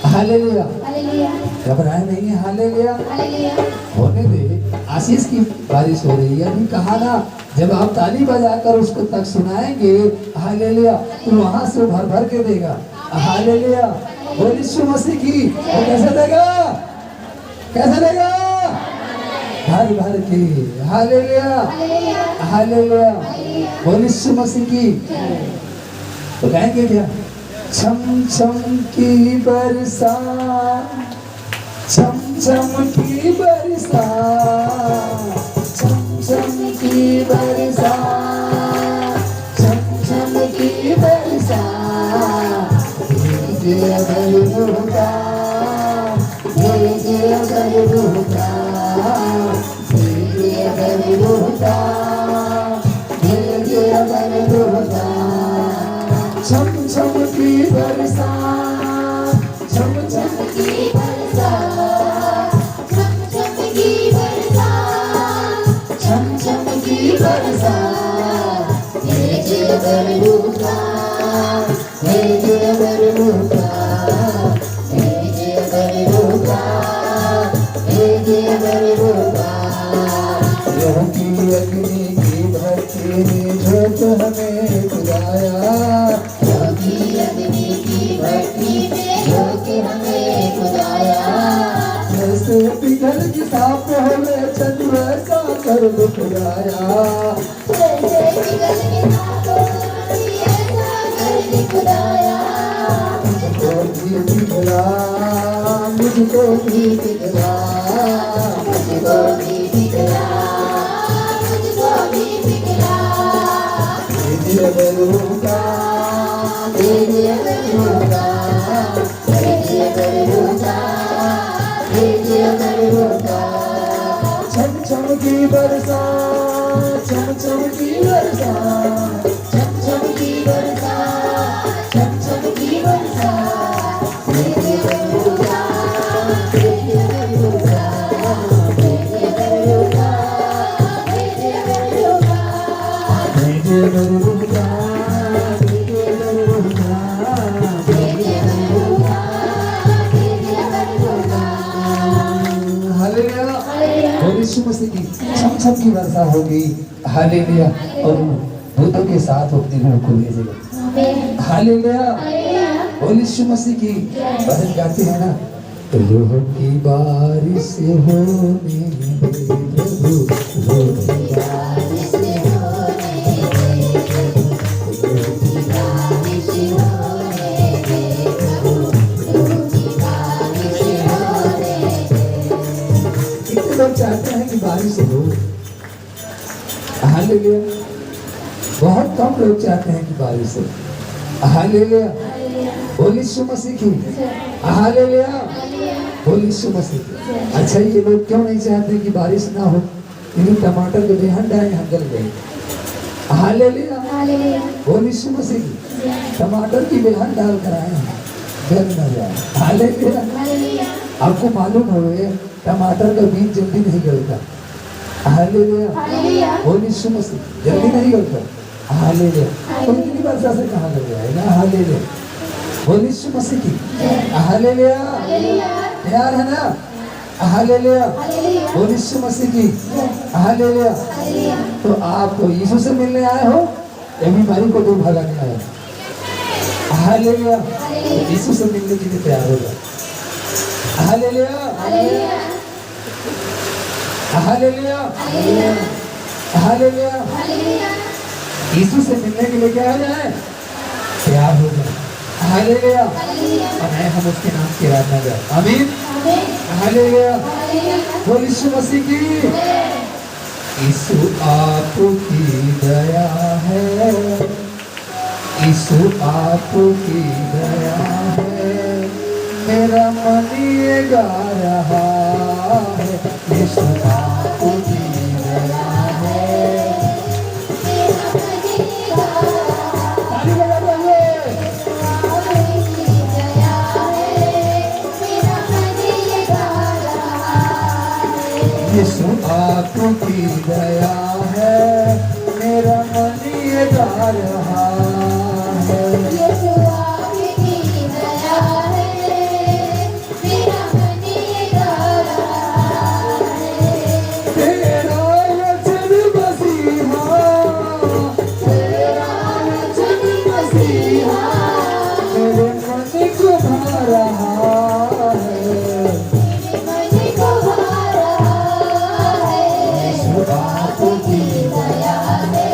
हालेलुया, हालेलुया, घबराए नहीं है। हालेलुया, हालेलुया, होने दे। आशीष की बारिश हो रही है। अभी कहा ना, जब आप ताली बजाकर उसको तक सुनाएंगे हालेलुया, तो वहां से भर भर के देगा। हालेलुया, बोल यीशु मसीह की। वो कैसे देगा? कैसे देगा? भर भर के। हालेलुया, हालेलुया, बोल यीशु मसीह की। तो कहेंगे क्या? छम छम की बरसात, छम छम की बरसात, छम छम की बरसात, छम छम की बरसात, भेजे अगर रुका, भेजे अगर रुका, भेजे अगर रुका, भेजे अगर रुका। छम छम की बरसात, छम छम की बरसात, छम छम की बरसात, छम छम की बरसात, भेजे अगर रुका, भेजे अगर रुका, भेजे अगर रुका, भेजे अगर रुका। प्रभु की अग्नि की भक्ति ने ज्योत हमें खुदाया, योगी अग्नि की भक्ति से ज्योति हमें खुदाया। जैसे पिघल की साफ हमें चंद वैसा कर दो खुदाया। जैसे पिघल के साथों में ऐसा कर दे खुदाया। मुझको भी पिघला, मुझको भी पिघला, मुझको भी पिघला, मुझको भी पिघला। भेजे अगर रुका, भेजे अगर रुका, भेजे अगर रुका, भेजे अगर रुका। छम छम की बरसात, छम छम की बरसात, छम छम की बरसात, छम छम की बरसात। भेजे अगर रुका, भेजे अगर रुका, भेजे अगर रुका, भेजे अगर रुका। भेजे अगर रुका, भेजे अगर रुका, भेजे अगर रुका, भेजे अगर रुका। हालेलुया, हालेलुया, और यीशु मसीह की छम छम की वर्षा होगी। हालेलुया, और दूतों के साथ वो अपने लोगों को भेजेगा। आमीन। हालेलुया, हालेलुया, और यीशु मसीह की भजन गाते हैं ना, लोह की बारिश होने दे प्रभु, लोह की बारिश होने दे प्रभु, बारिश होने दे प्रभु, बारिश होने दे। कितने लोग चाहते हैं कि बारिश हो? हालेलुया, बहुत कम लोग चाहते हैं कि बारिश हो। हालेलुया, बोल यीशु मसीह की। हालेलुया, बोल यीशु मसीह की। अच्छा, ये लोग क्यों नहीं चाहते कि बारिश ना हो? इन्हें टमाटर के बेहन डाले हम गल गए। हालेलुया, हालेलुया, बोल यीशु मसीह की। टमाटर की बेहन डाल कर आए हैं, गल न जाए। हालेलुया, हालेलुया, आपको मालूम हो टमाटर का बीज जल्दी नहीं गलता। हालेलुया, हालेलुया, बोल यीशु मसीह, जल्दी नहीं गलता। हालेलुया, तो इतनी वर्षा से कहाँ लग जाएगा? हालेलुया, बोल यीशु मसीह की। हालेलुया, हालेलुया, तैयार है ना? हालेलुया, हालेलुया, बोल यीशु मसीह की। Hallelujah, hallelujah. तो आप यीशु से मिलने आए हो या बीमारी को दूर भगाने आए हो? हालेलुया, तो यीशु से मिलने के लिए तैयार हो जाओ। Hallelujah, hallelujah, hallelujah, hallelujah, hallelujah, hallelujah. यीशु से मिलने के लिए क्या हो जाए? तैयार हो जाए। हालेलुया, हालेलुया, और आए हम उसके नाम की आराधना करें। आमीन, आमीन, हालेलुया, हालेलुया। बोल यीशु मसीह की। यीशु आपकी दया है, यीशु आपकी दया है, मेरा मन ये गा रहा है। यीशु आपकी दया है। ताली बजा दो। आपकी दया है मेरा मन ये गा रहा है। यीशु आपकी दया है मेरा मन ये गा रहा है। तेरा वचन मसीहा, तेरा वचन मसीहा मेरे मन को भा रहा है। मन को भा रहा है। यीशु आपकी दया है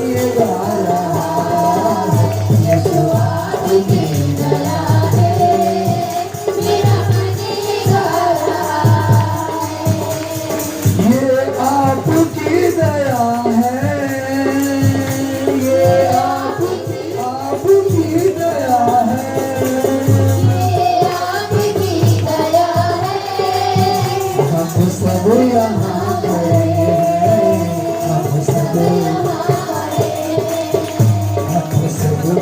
ये गा रहा है। यीशु आपकी दया है मेरा मन ये गा रहा है। ये आपकी दया है, ये आपकी दया है। ये आपकी दया है। हम सब यहाँ खड़े हैं, हम सब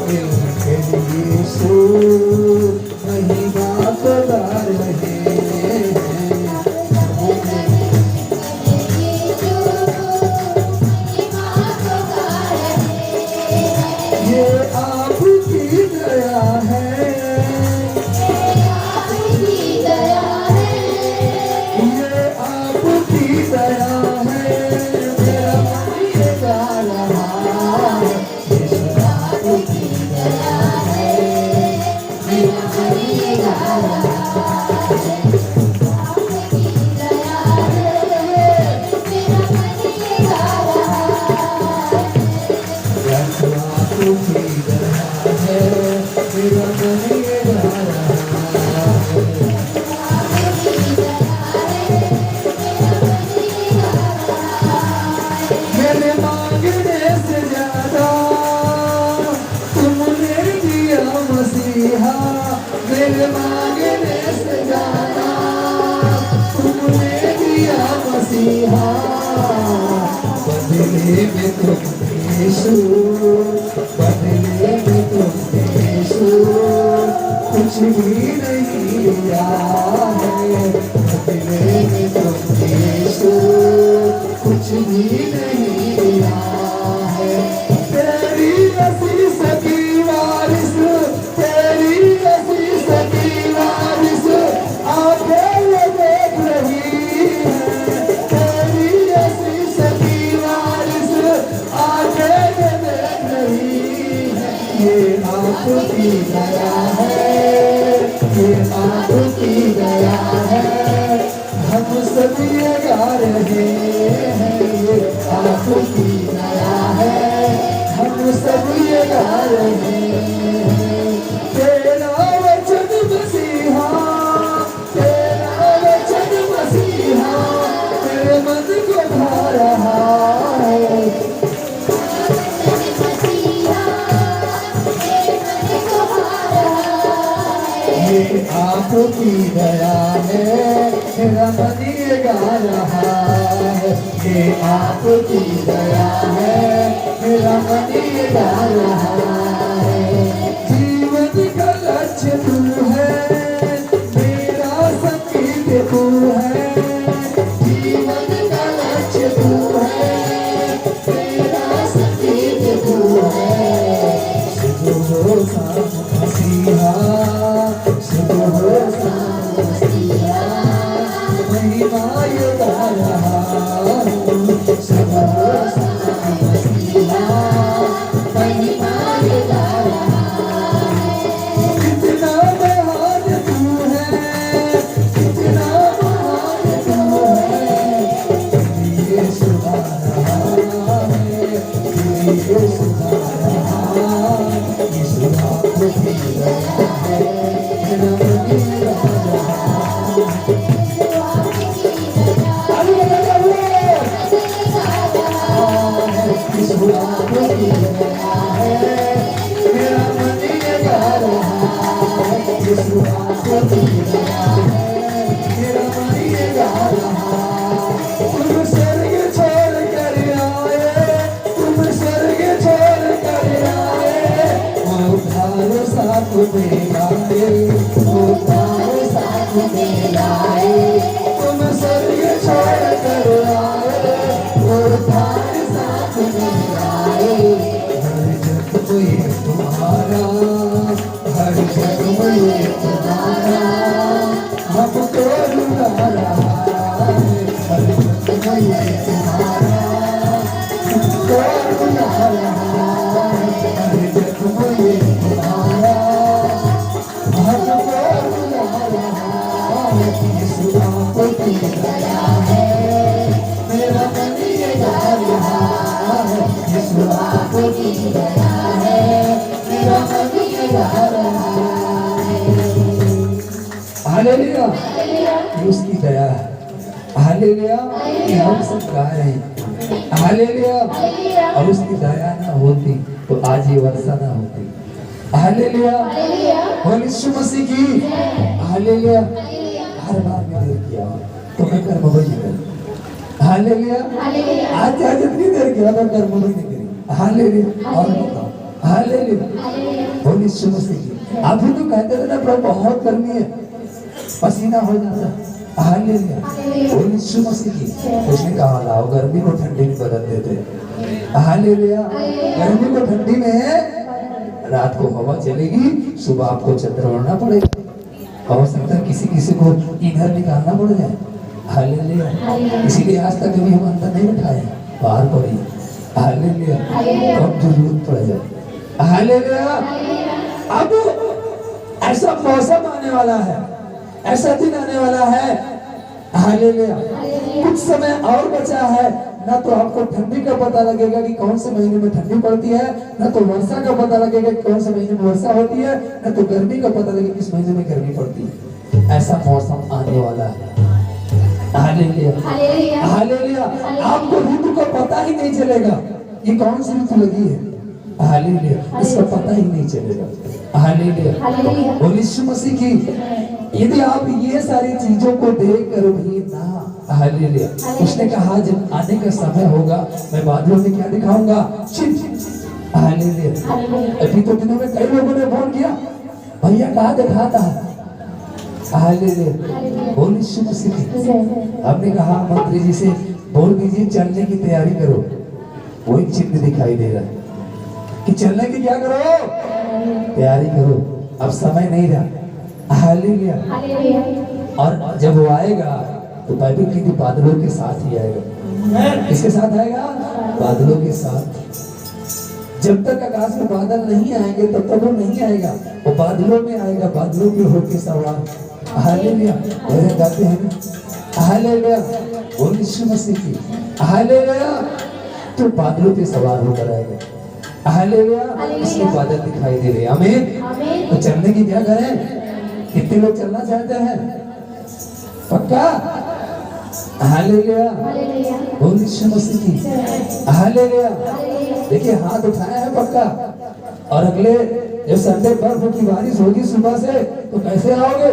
मिलकर यीशु महिमा को गा रहे हैं। ये आपकी दया है, ये आपकी दया है। मेरा मन ये गा रहा है। यीशु आपकी दया है, मेरा मन ये गा रहा है। यीशु आपकी दया है, मेरा मन ये गा रहा है। मेरे मांगने से ज्यादा तुमने दिया मसीहा, मेरे मांगने से ज्यादा तुमने दिया मसीहा। बदले में तुम यीशु, बदले में तुम यीशु कुछ भी नहीं लिया है। बदले में तुम यीशु कुछ भी नहीं लिया है। तेरी असीस की वारिस, तेरी असीस की वारिस आंखें ये देख रही है। तेरी असीस की वारिस आंखें ये देख रही है। ये आपकी दया है, ये आपकी दया है। हम सब ये गा रहे हैं, ये आपकी दया है। हम सब ये गा रहे हैं। तेरा वचन मसीहा, तेरा वचन मसीहा मेरे मन को भा रहा है। ये आपकी दया है, मेरा मन ये गा रहा है। ये आपकी दया है, मेरा मन ये गा रहा है। जीवन का लक्ष्य तू है, मेरा संगीत तू है। जीवन का लक्ष्य तू है, मेरा संगीत तू है। सुबह शाम मसीहा, सुबह शाम मसीहा महिमा ये गा रहा हूँ। सुबह शाम मसीहा महिमा ये गा रहा हूँ। कितना महान तू है, कितना महान तू है। ये सुधा रहा है, ये सुधा रहा है। ये सुधा आपकी दया है, मेरा मन ये गा रहा है। यीशु आपकी दया है, मेरा मन ये गा रहा है। यीशु आपकी दया है, मेरा मन ये गा रहा है। तुम स्वर्ग छोड़ कर आए, तुम स्वर्ग छोड़ कर आए। उद्धार साथ में आए, उद्धार साथ में आए। तुम स्वर्ग छोड़ कर आपकी दया है, मेरा मन ये गा रहा है। हालेलुया, ये उसकी दया है। हालेलुया, ये हम सब गा रहे हैं। हालेलुया, और उसकी दया ना होती तो आज ये वर्षा ना होती। हालेलुया, बोल यीशु मसीह की। हालेलुया, हर बार में देर किया तो मैं कर्म वही करूं। हालेलुया, आज आज इतनी देर किया तो कर्म वही नहीं करी। हालेलुया, और बताओ हालेलुया, बोल यीशु मसीह की। अभी तो कहते थे ना प्रभु बहुत गर्मी है, पसीना हो जाता। हालेलुया, बोल यीशु मसीह की। उसने कहा लाओ गर्मी को ठंडी में बदल देते। हालेलुया, गर्मी को ठंडी में, रात को हवा चलेगी, सुबह आपको चद्दर ओढ़ना पड़ेगा। हो सकता है किसी किसी को इनर निकालना पड़ जाए। हालेलुया, इसीलिए आज तक कभी हम अंदर नहीं उठाए, बाहर पड़ी। हालेलुया, कब जरूरत पड़ जाए। हालेलुया, अब ऐसा मौसम आने वाला है, ऐसा दिन आने वाला है। हालेलुया, कुछ समय और बचा है। ना तो आपको ठंडी का पता लगेगा कि कौन से महीने में ठंडी पड़ती है, ना तो वर्षा का पता लगेगा कि कौन से महीने में वर्षा होती है, ना तो गर्मी का पता लगेगा किस महीने में गर्मी पड़ती है। ऐसा मौसम आने वाला है। हालेलुया, हालेलुया, आपको ऋतु का पता ही नहीं चलेगा ये कौन सी ऋतु लगी है। हालेलुया, इसका पता ही नहीं चलेगा। हालेलुया, बोल यीशु मसीह की। यदि आप ये सारी चीजों को देख कर भी ना, हालेलुया, उसने कहा जब आने का समय होगा मैं बादलों में क्या दिखाऊंगा, हालेलुया। अभी तो दिनों में कई लोगों ने फोन किया, भैया कहाँ दिखाता है। हालेलुया, बोल यीशु मसीह की। हमने कहा मंत्री जी से बोल दीजिए चलने की तैयारी करो। वही चिन्ह दिखाई दे रहा है कि चलने की क्या करो, तैयारी करो, अब समय नहीं रहा। हालेलुया, और जब वो आएगा तो बाइबल कहती बादलों के साथ ही आएगा। किसके साथ आएगा, बादलों के साथ। जब तक आकाश में बादल नहीं आएंगे तब तक वो नहीं आएगा, वो बादलों में आएगा, बादलों के होके सवार। हालेलुया, भजन गाते हैं ना। हालेलुया, बोल यीशु मसीह की। हालेलुया, तो बादलों पे सवार होकर आएगा। हालेलुया, इसमें बादल दिखाई दे रहे। आमीन। तो चलने की क्या करें, कितने लोग चलना चाहते हैं, पक्का। हालेलुया, बोल यीशु मसीह की। हालेलुया, देखिए हाथ उठाया है पक्का। और अगले जब संडे बर्फ की बारिश होगी सुबह से तो कैसे आओगे,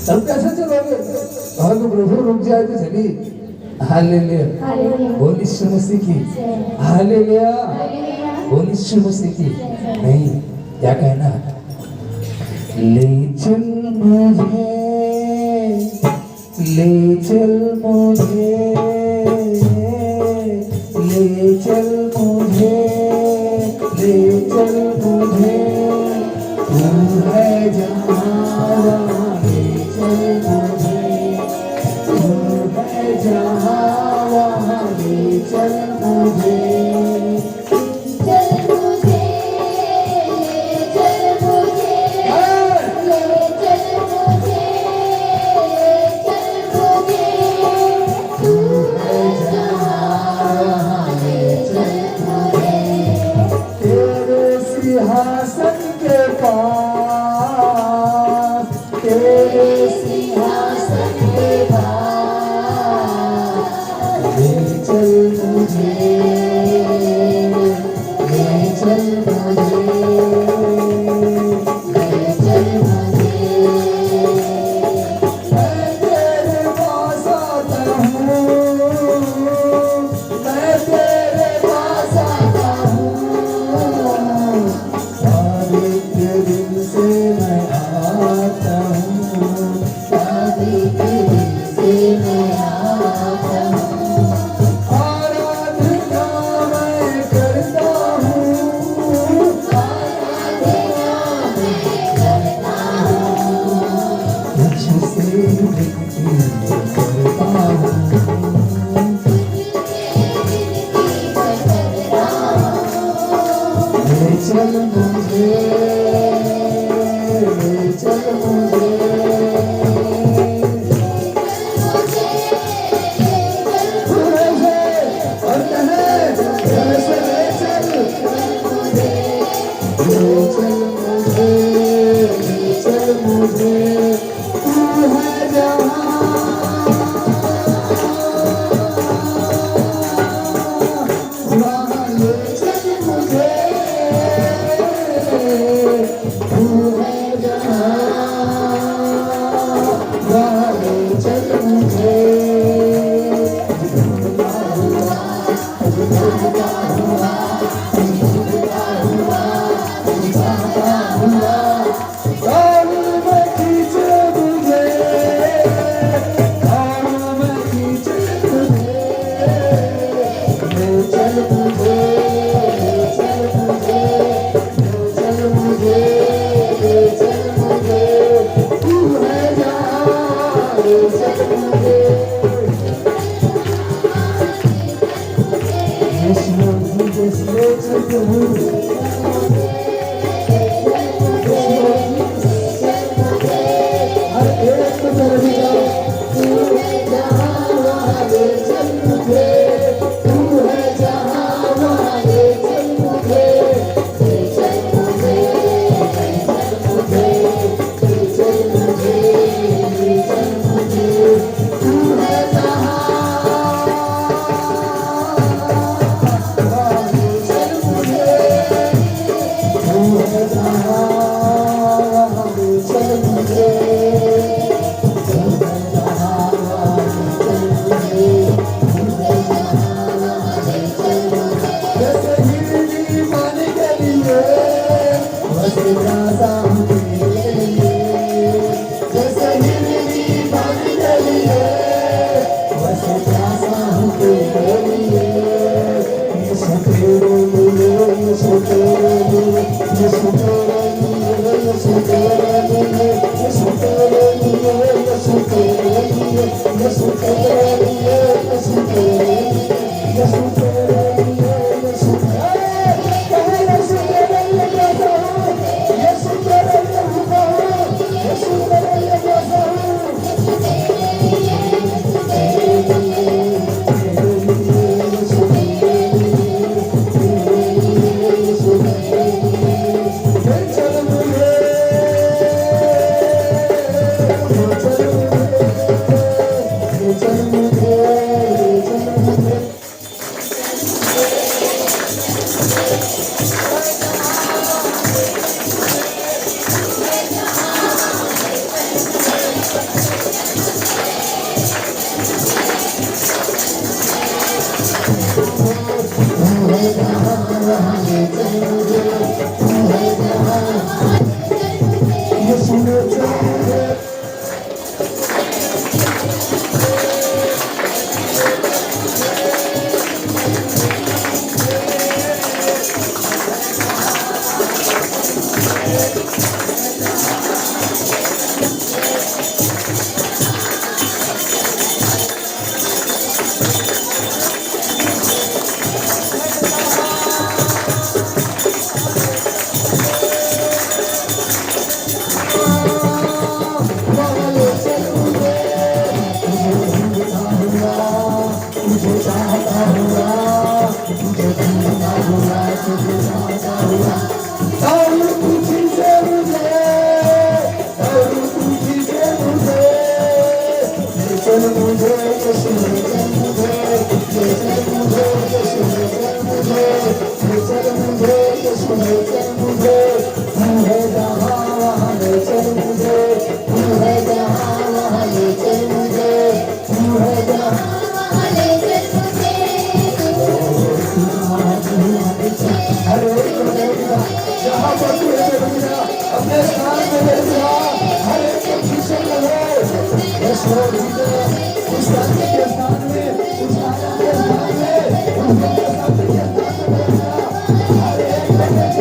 तब कैसे चलोगे। और तो प्रभु रुक जाए तो चली। हालेलुया, बोल यीशु मसीह की। हालेलुया, बोल यीशु मसीह की। नहीं, क्या कहना, ले चल मुझे, ले चल मुझे, ले चल मुझे, ले चल मुझे, तू है जहाँ, ले चल मुझे, तू है जहाँ, ले चल मुझे। सिंहासन के पास, तेरे सिंहासन के पास, ले चल मुझे, ले चल मुझे, ले चल मुझे। मैं तेरे पास आता हूँ, मैं तेरे पास आता हूँ। दिन से मैं आता हूँ, शादी के दिन से मैं आता हूँ। आराधना मैं करता हूँ, आराधना मैं करता हूँ। तुझसे विनती करता हूँ, ले चल मुझे, चल मुझे, और कहे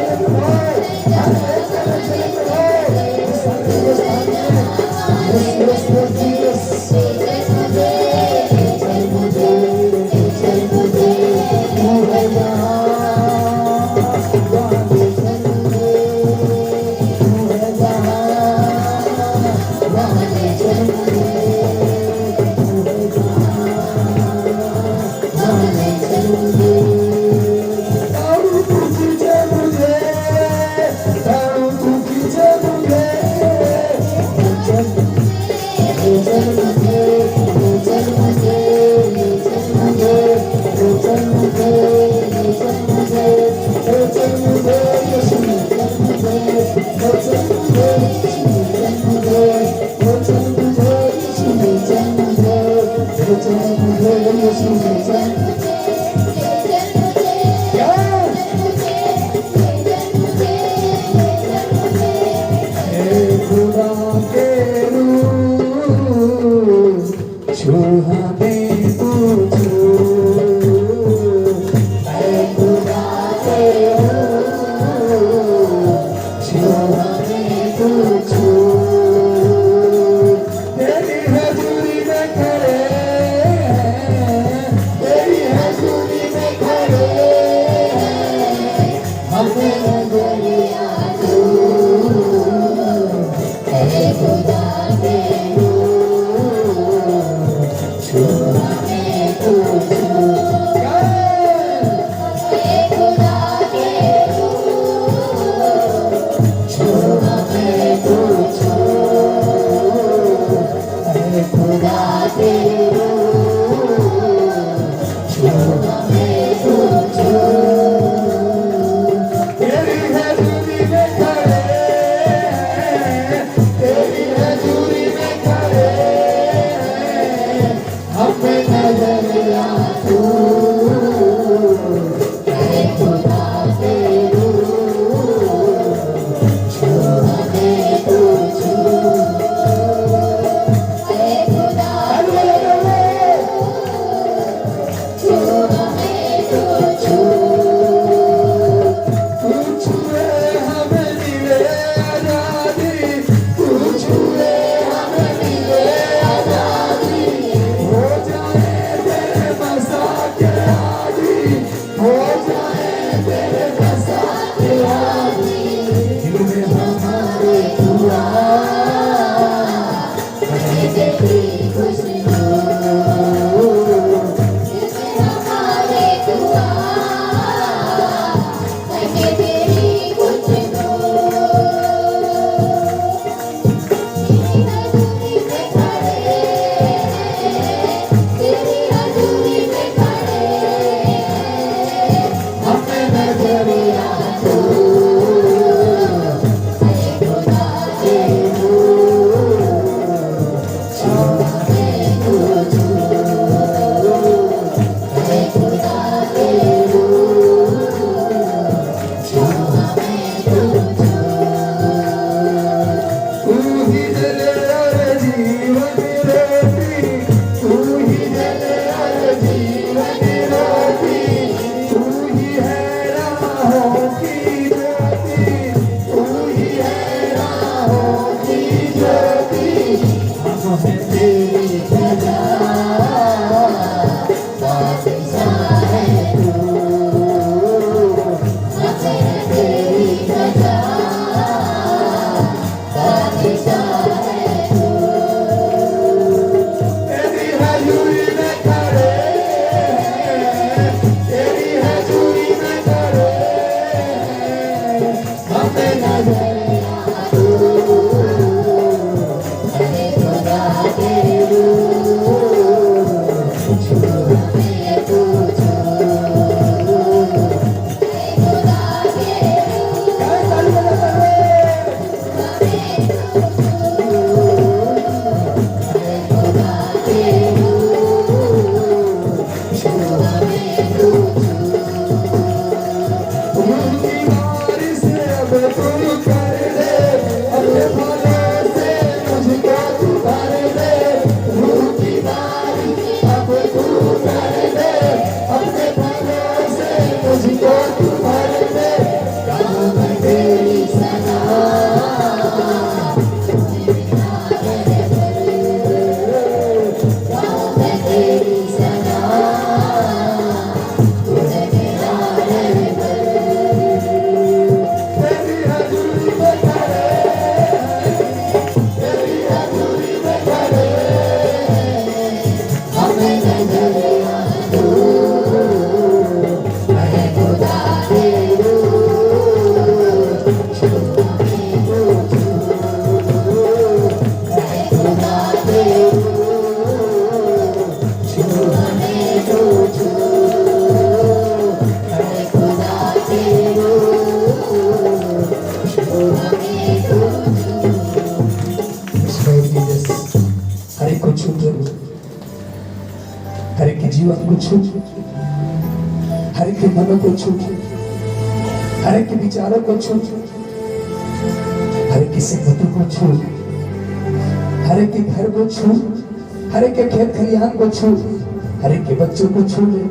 Hare रूह की बारिश अब तू कर दे, अपने फलों से मुझको तू भर दे। रूह की बारिश अब तू कर दे, अपने फलों से मुझको तू भर दे। गाँव में तेरी सना, गाँव में तेरी सना, तूने मेरा रहबर। तेरी हजूरी में खड़े, तेरी हजूरी में खड़े, हमें नजर आए मैं खुदा तेरू, खुदा तेरू, छू हमें तो छू, खुदा तेरू, छू हमें तो ईश्वर की जैसे हर एक को छू जरूर, हर एक के जीवन को छू, हर एक के मनों को छू, हर एक के विचारों को छू, हर एक की संगति को छू, हर एक के घर को छू, हर एक के खेत खलिहान को छू, हर एक के बच्चों को छू ले,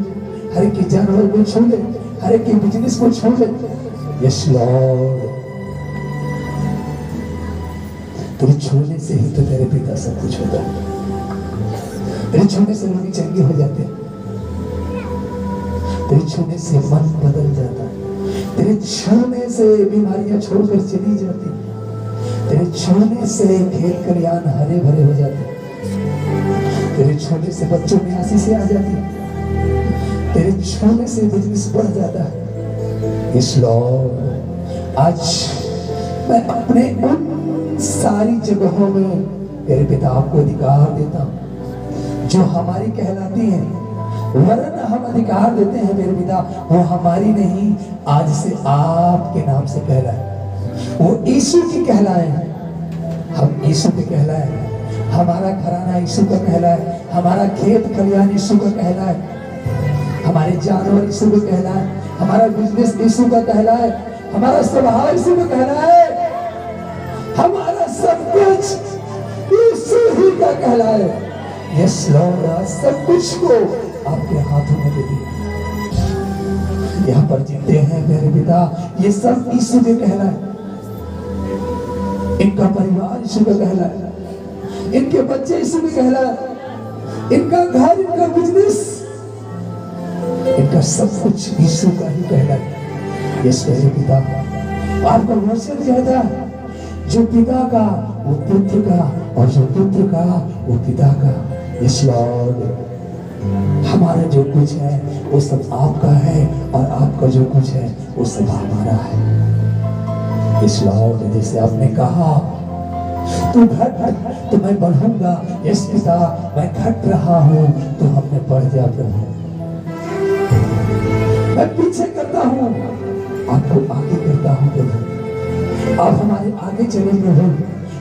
हर एक के जानवर को छू ले, हर एक के बिजनेस को छू ले। यस लॉर्ड, तेरे छूने से ही तो तेरे पिता सब कुछ होता है। तेरे छूने से लोग चंगे हो जाते हैं, तेरे छूने से मन बदल जाता है, तेरे छूने से बीमारियां छोड़कर चली जाती, तेरे छूने से खेत खलिहान हरे भरे हो जाते, तेरे छूने से बच्चों में आशीषें आ जाती, तेरे छूने से बिजनेस बढ़ जाता है। इस लॉर्ड, आज मैं अपने उन सारी जगहों में तेरे पिता आपको अधिकार देता हूं जो हमारी कहलाती हैं, वरन हम अधिकार देते हैं मेरे पिता, वो हमारी नहीं, आज से आपके नाम से कहलाए। वो यीशु की कहलाए, हम यीशु के कहलाए, हमारा घराना यीशु का कहलाए, हमारा खेत खलिहान यीशु का कहलाए, हमारे जानवर यीशु का कहलाए, हमारा बिजनेस यीशु का कहलाए, हमारा स्वभाव यीशु का कहलाए, हमारा सब कुछ यीशु ही का कहलाए। यस लॉर्ड, आज सब कुछ को आपके हाथों में दे दिया। यहाँ पर जितने हैं मेरे पिता, ये सब यीशु के कहलाए, इनका परिवार यीशु का कहलाए, इनके बच्चे यीशु के कहलाए, इनका घर, इनका बिजनेस, इनका सब कुछ यीशु का ही कहलाए। यस मेरे पिता, आपका वचन कहता है जो पिता का वो पुत्र का, और जो पुत्र का वो पिता का। यस लॉर्ड, हमारा जो कुछ है वो सब आपका है, और आपका जो कुछ है वो सब हमारा है। यस लॉर्ड, जैसे आपने कहा तू घट तो मैं बढ़ूंगा, यस पिता मैं घट रहा हूं तो हमने बढ़ जा प्रभु, मैं पीछे करता हूं आपको आगे करता हूं प्रभु, आप हमारे आगे चले प्रभु,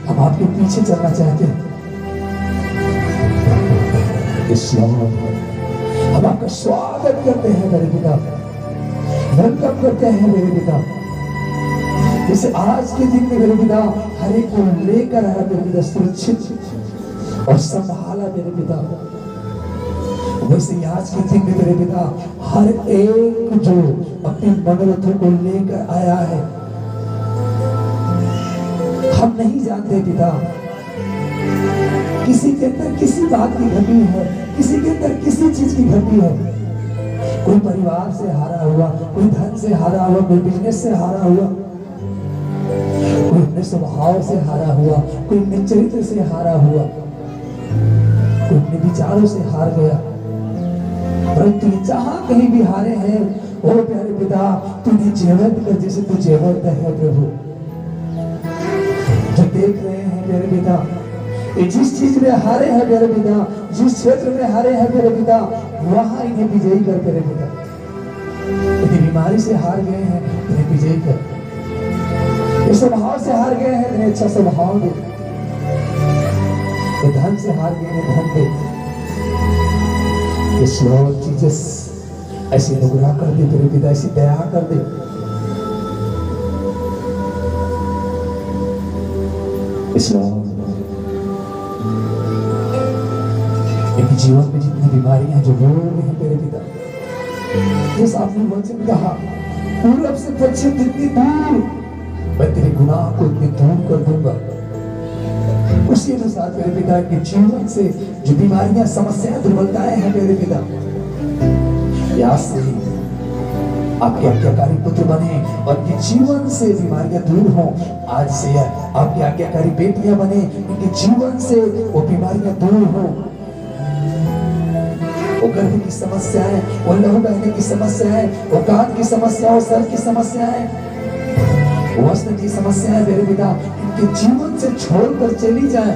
हम आपके पीछे चलना चाहते हैं। यस लॉर्ड, हम आपका स्वागत करते हैं मेरे पिता, वेलकम करते हैं मेरे पिता। जैसे आज के दिन में मेरे पिता हर एक को लेकर आया मेरे पिता, सुरक्षित और संभाला मेरे पिता, वैसे आज के दिन में मेरे पिता हर एक जो अपनी मनोरथों को लेकर आया है, हम नहीं जानते पिता, किसी के अंदर किसी बात की घटी है, किसी के अंदर किसी चीज की घटी है, कोई परिवार से हारा हुआ, कोई धन से हारा हुआ, कोई बिजनेस से हारा हुआ, कोई अपने स्वभाव से हारा हुआ, कोई अपने चरित्र से हारा हुआ, कोई अपने विचारों से हार गया। परंतु जहां कहीं भी हारे हैं, ओ प्यारे पिता तूने जीवंत कर, जैसे तू जीवंत है प्रभु। जो देख रहे हैं मेरे पिता, ये जिस चीज में हारे हैं मेरे पिता, जिस क्षेत्र में हारे हैं मेरे पिता, वहां इन्हें विजयी कर मेरे पिता। यदि बीमारी से हार गए हैं इन्हें विजयी कर, इस स्वभाव से हार गए हैं इन्हें अच्छा स्वभाव दे, ये धन से हार गए हैं धन दे। इस लॉर्ड जीसस ऐसी अनुग्रह कर दे तेरे पिता, ऐसी दया कर दे इसलिए इनके जीवन में जितनी बीमारियां हैं जो रो रही हैं मेरे पिता, जिस आपने वचन कहा पूरब से पश्चिम जितनी दूर मैं तेरे गुनाह को इतनी दूर कर दूंगा, उसी अनुसार मेरे पिता के जीवन से जो बीमारियां, समस्याएं, दुर्बलताएं हैं मेरे पिता, आज से आपके आज्ञाकारी पुत्र बने और इनके जीवन से बीमारियां दूर हों। आज से आपकी आज्ञाकारी बेटियां बने, इनके जीवन से वो बीमारियां दूर हों। वो गर्भ की समस्याएं, वो लहू बहने की समस्याएं, वो कान की समस्या, वो सर की समस्याएं, वस्त्र की समस्याएं मेरे पिता इनके जीवन से छोड़कर चली जाए।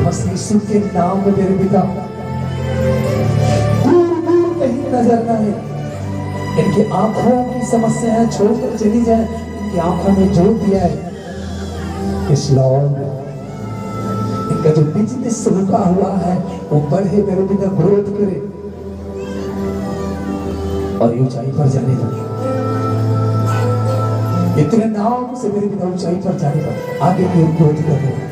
बस यीशु के नाम में मेरे पिता दूर दूर कहीं नजर न आए। इनकी आंखों की समस्याएं छोड़कर चली जाए। इनकी आंखों में जोर दिया है इस लॉर्ड, इनका जो बिजनेस रुका हुआ है वो बढ़े मेरे पिता, ग्रोथ करे और ऊंचाई पर जाने लगे। इतने नाम से मेरे पिता ऊंचाई पर जाने पर आगे की ओर ग्रोथ कर रहे हैं।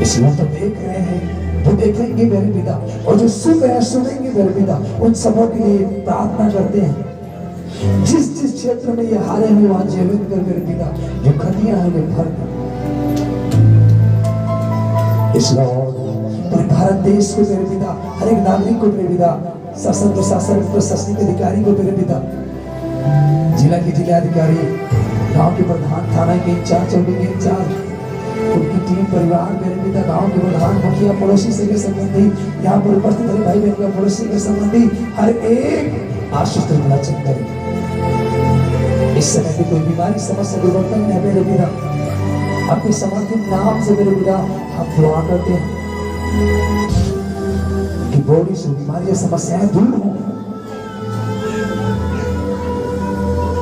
इसलिए तो देख रहे हैं, वो देखेंगे मेरे पिता, और जो सुन रहे हैं सुनेंगे मेरे पिता, उन सबों के लिए प्रार्थना करते हैं। जिस जिस क्षेत्र में ये हारे हुए वहां जीवन कर मेरे पिता, जो खतियां हैं वे भर इसलिए पूरे भारत देश को मेरे पिता, हर एक नागरिक को मेरे पिता, शासन प्रशासन प्रशासनिक अधिकारी को मेरे पिता, जिला के जिलाधिकारी, गांव के प्रधान, थाना के इंचार्ज, चौकी के इंचार्ज, उनकी टीम, परिवार मेरे पिता, गांव के प्रधान, मुखिया, पड़ोसी से के संबंधी, यहाँ पर उपस्थित हर भाई बहन का पड़ोसी के संबंधी हर एक आशीष तुम रचन करें। इस समय भी कोई बीमारी, समस्या, दुर्घटना नहीं मेरे पिता, अपने समर्पित नाम से मेरे पिता हम दुआ करते हैं कि बॉडी से बीमारियां, समस्याएं दूर हों।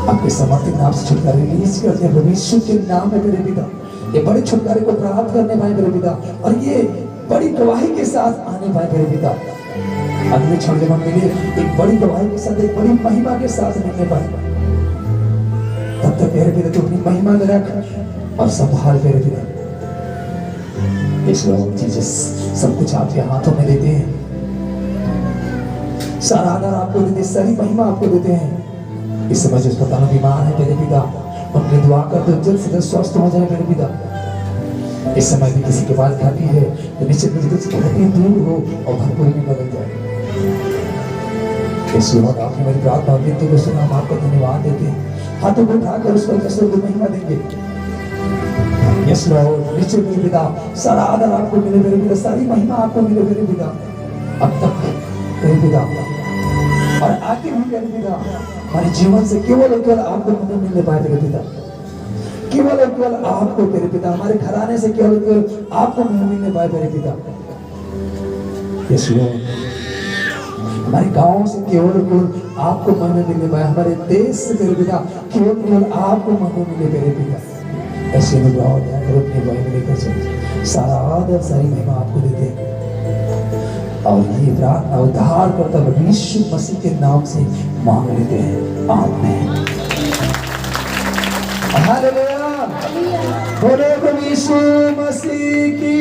आपके समर्पित नाम से छुटकारा रिलीज करते हैं प्रभु यीशु के नाम में मेरे पिता। ये बड़े छुटकारे को प्राप्त करने पाए मेरे पिता, और ये बड़ी गवाही के साथ आने पाए मेरे पिता। अगले क्षण जब हम मिले एक बड़ी गवाही के साथ, एक बड़ी महिमा के साथ मिलने पाए, तब तक मेरे पिता तो अपनी महिमा में रख और संभाल मेरे पिता। जीसस सब कुछ आपके हाथों में देते हैं, सारा आदर आपको देते हैं, सारी महिमा आपको देते हैं। इस समय जो अस्पताल में बीमार है मेरे पिता, उनकी दुआ कर दो जल्द से जल्द स्वस्थ हो जाए मेरे पिता। इस समय भी किसी के पास घाटी है तो निश्चित रूप से उसकी घाटी दूर हो और भरपूर में बदल जाए। इस वक्त आपने मेरी प्रार्थना और विनती को सुना, हम आपको धन्यवाद देते हैं। हाथों को उठाकर उस पर कसर को महिमा देंगे। यस लॉर्ड, निश्चित मेरे पिता सारा आदर आपको मिले मेरे पिता, सारी महिमा आपको मिले मेरे पिता, अब तक मेरे पिता और आगे भी मेरे पिता। हमारे जीवन से केवल और केवल आपको मदद मिलने पाए मेरे पिता, केवल और केवल आपको मेरे पिता। हमारे घराने से केवल और केवल आपको मदद मिलने पाए मेरे पिता। यस लॉर्ड, हमारे गांव से केवल और केवल आपको मदद मिलने पाए, हमारे देश से मेरे पिता केवल और केवल आपको मदद मिले मेरे पिता। ऐसे में दुआ होता है, अपने भाई में लेकर चलते, सारा आदर सारी महिमा आपको देते हैं और ये प्रार्थना उद्धार करता हुआ यीशु मसीह के नाम से मांग लेते हैं, आमीन। हालेलुया, बोले प्रभु यीशु मसीह की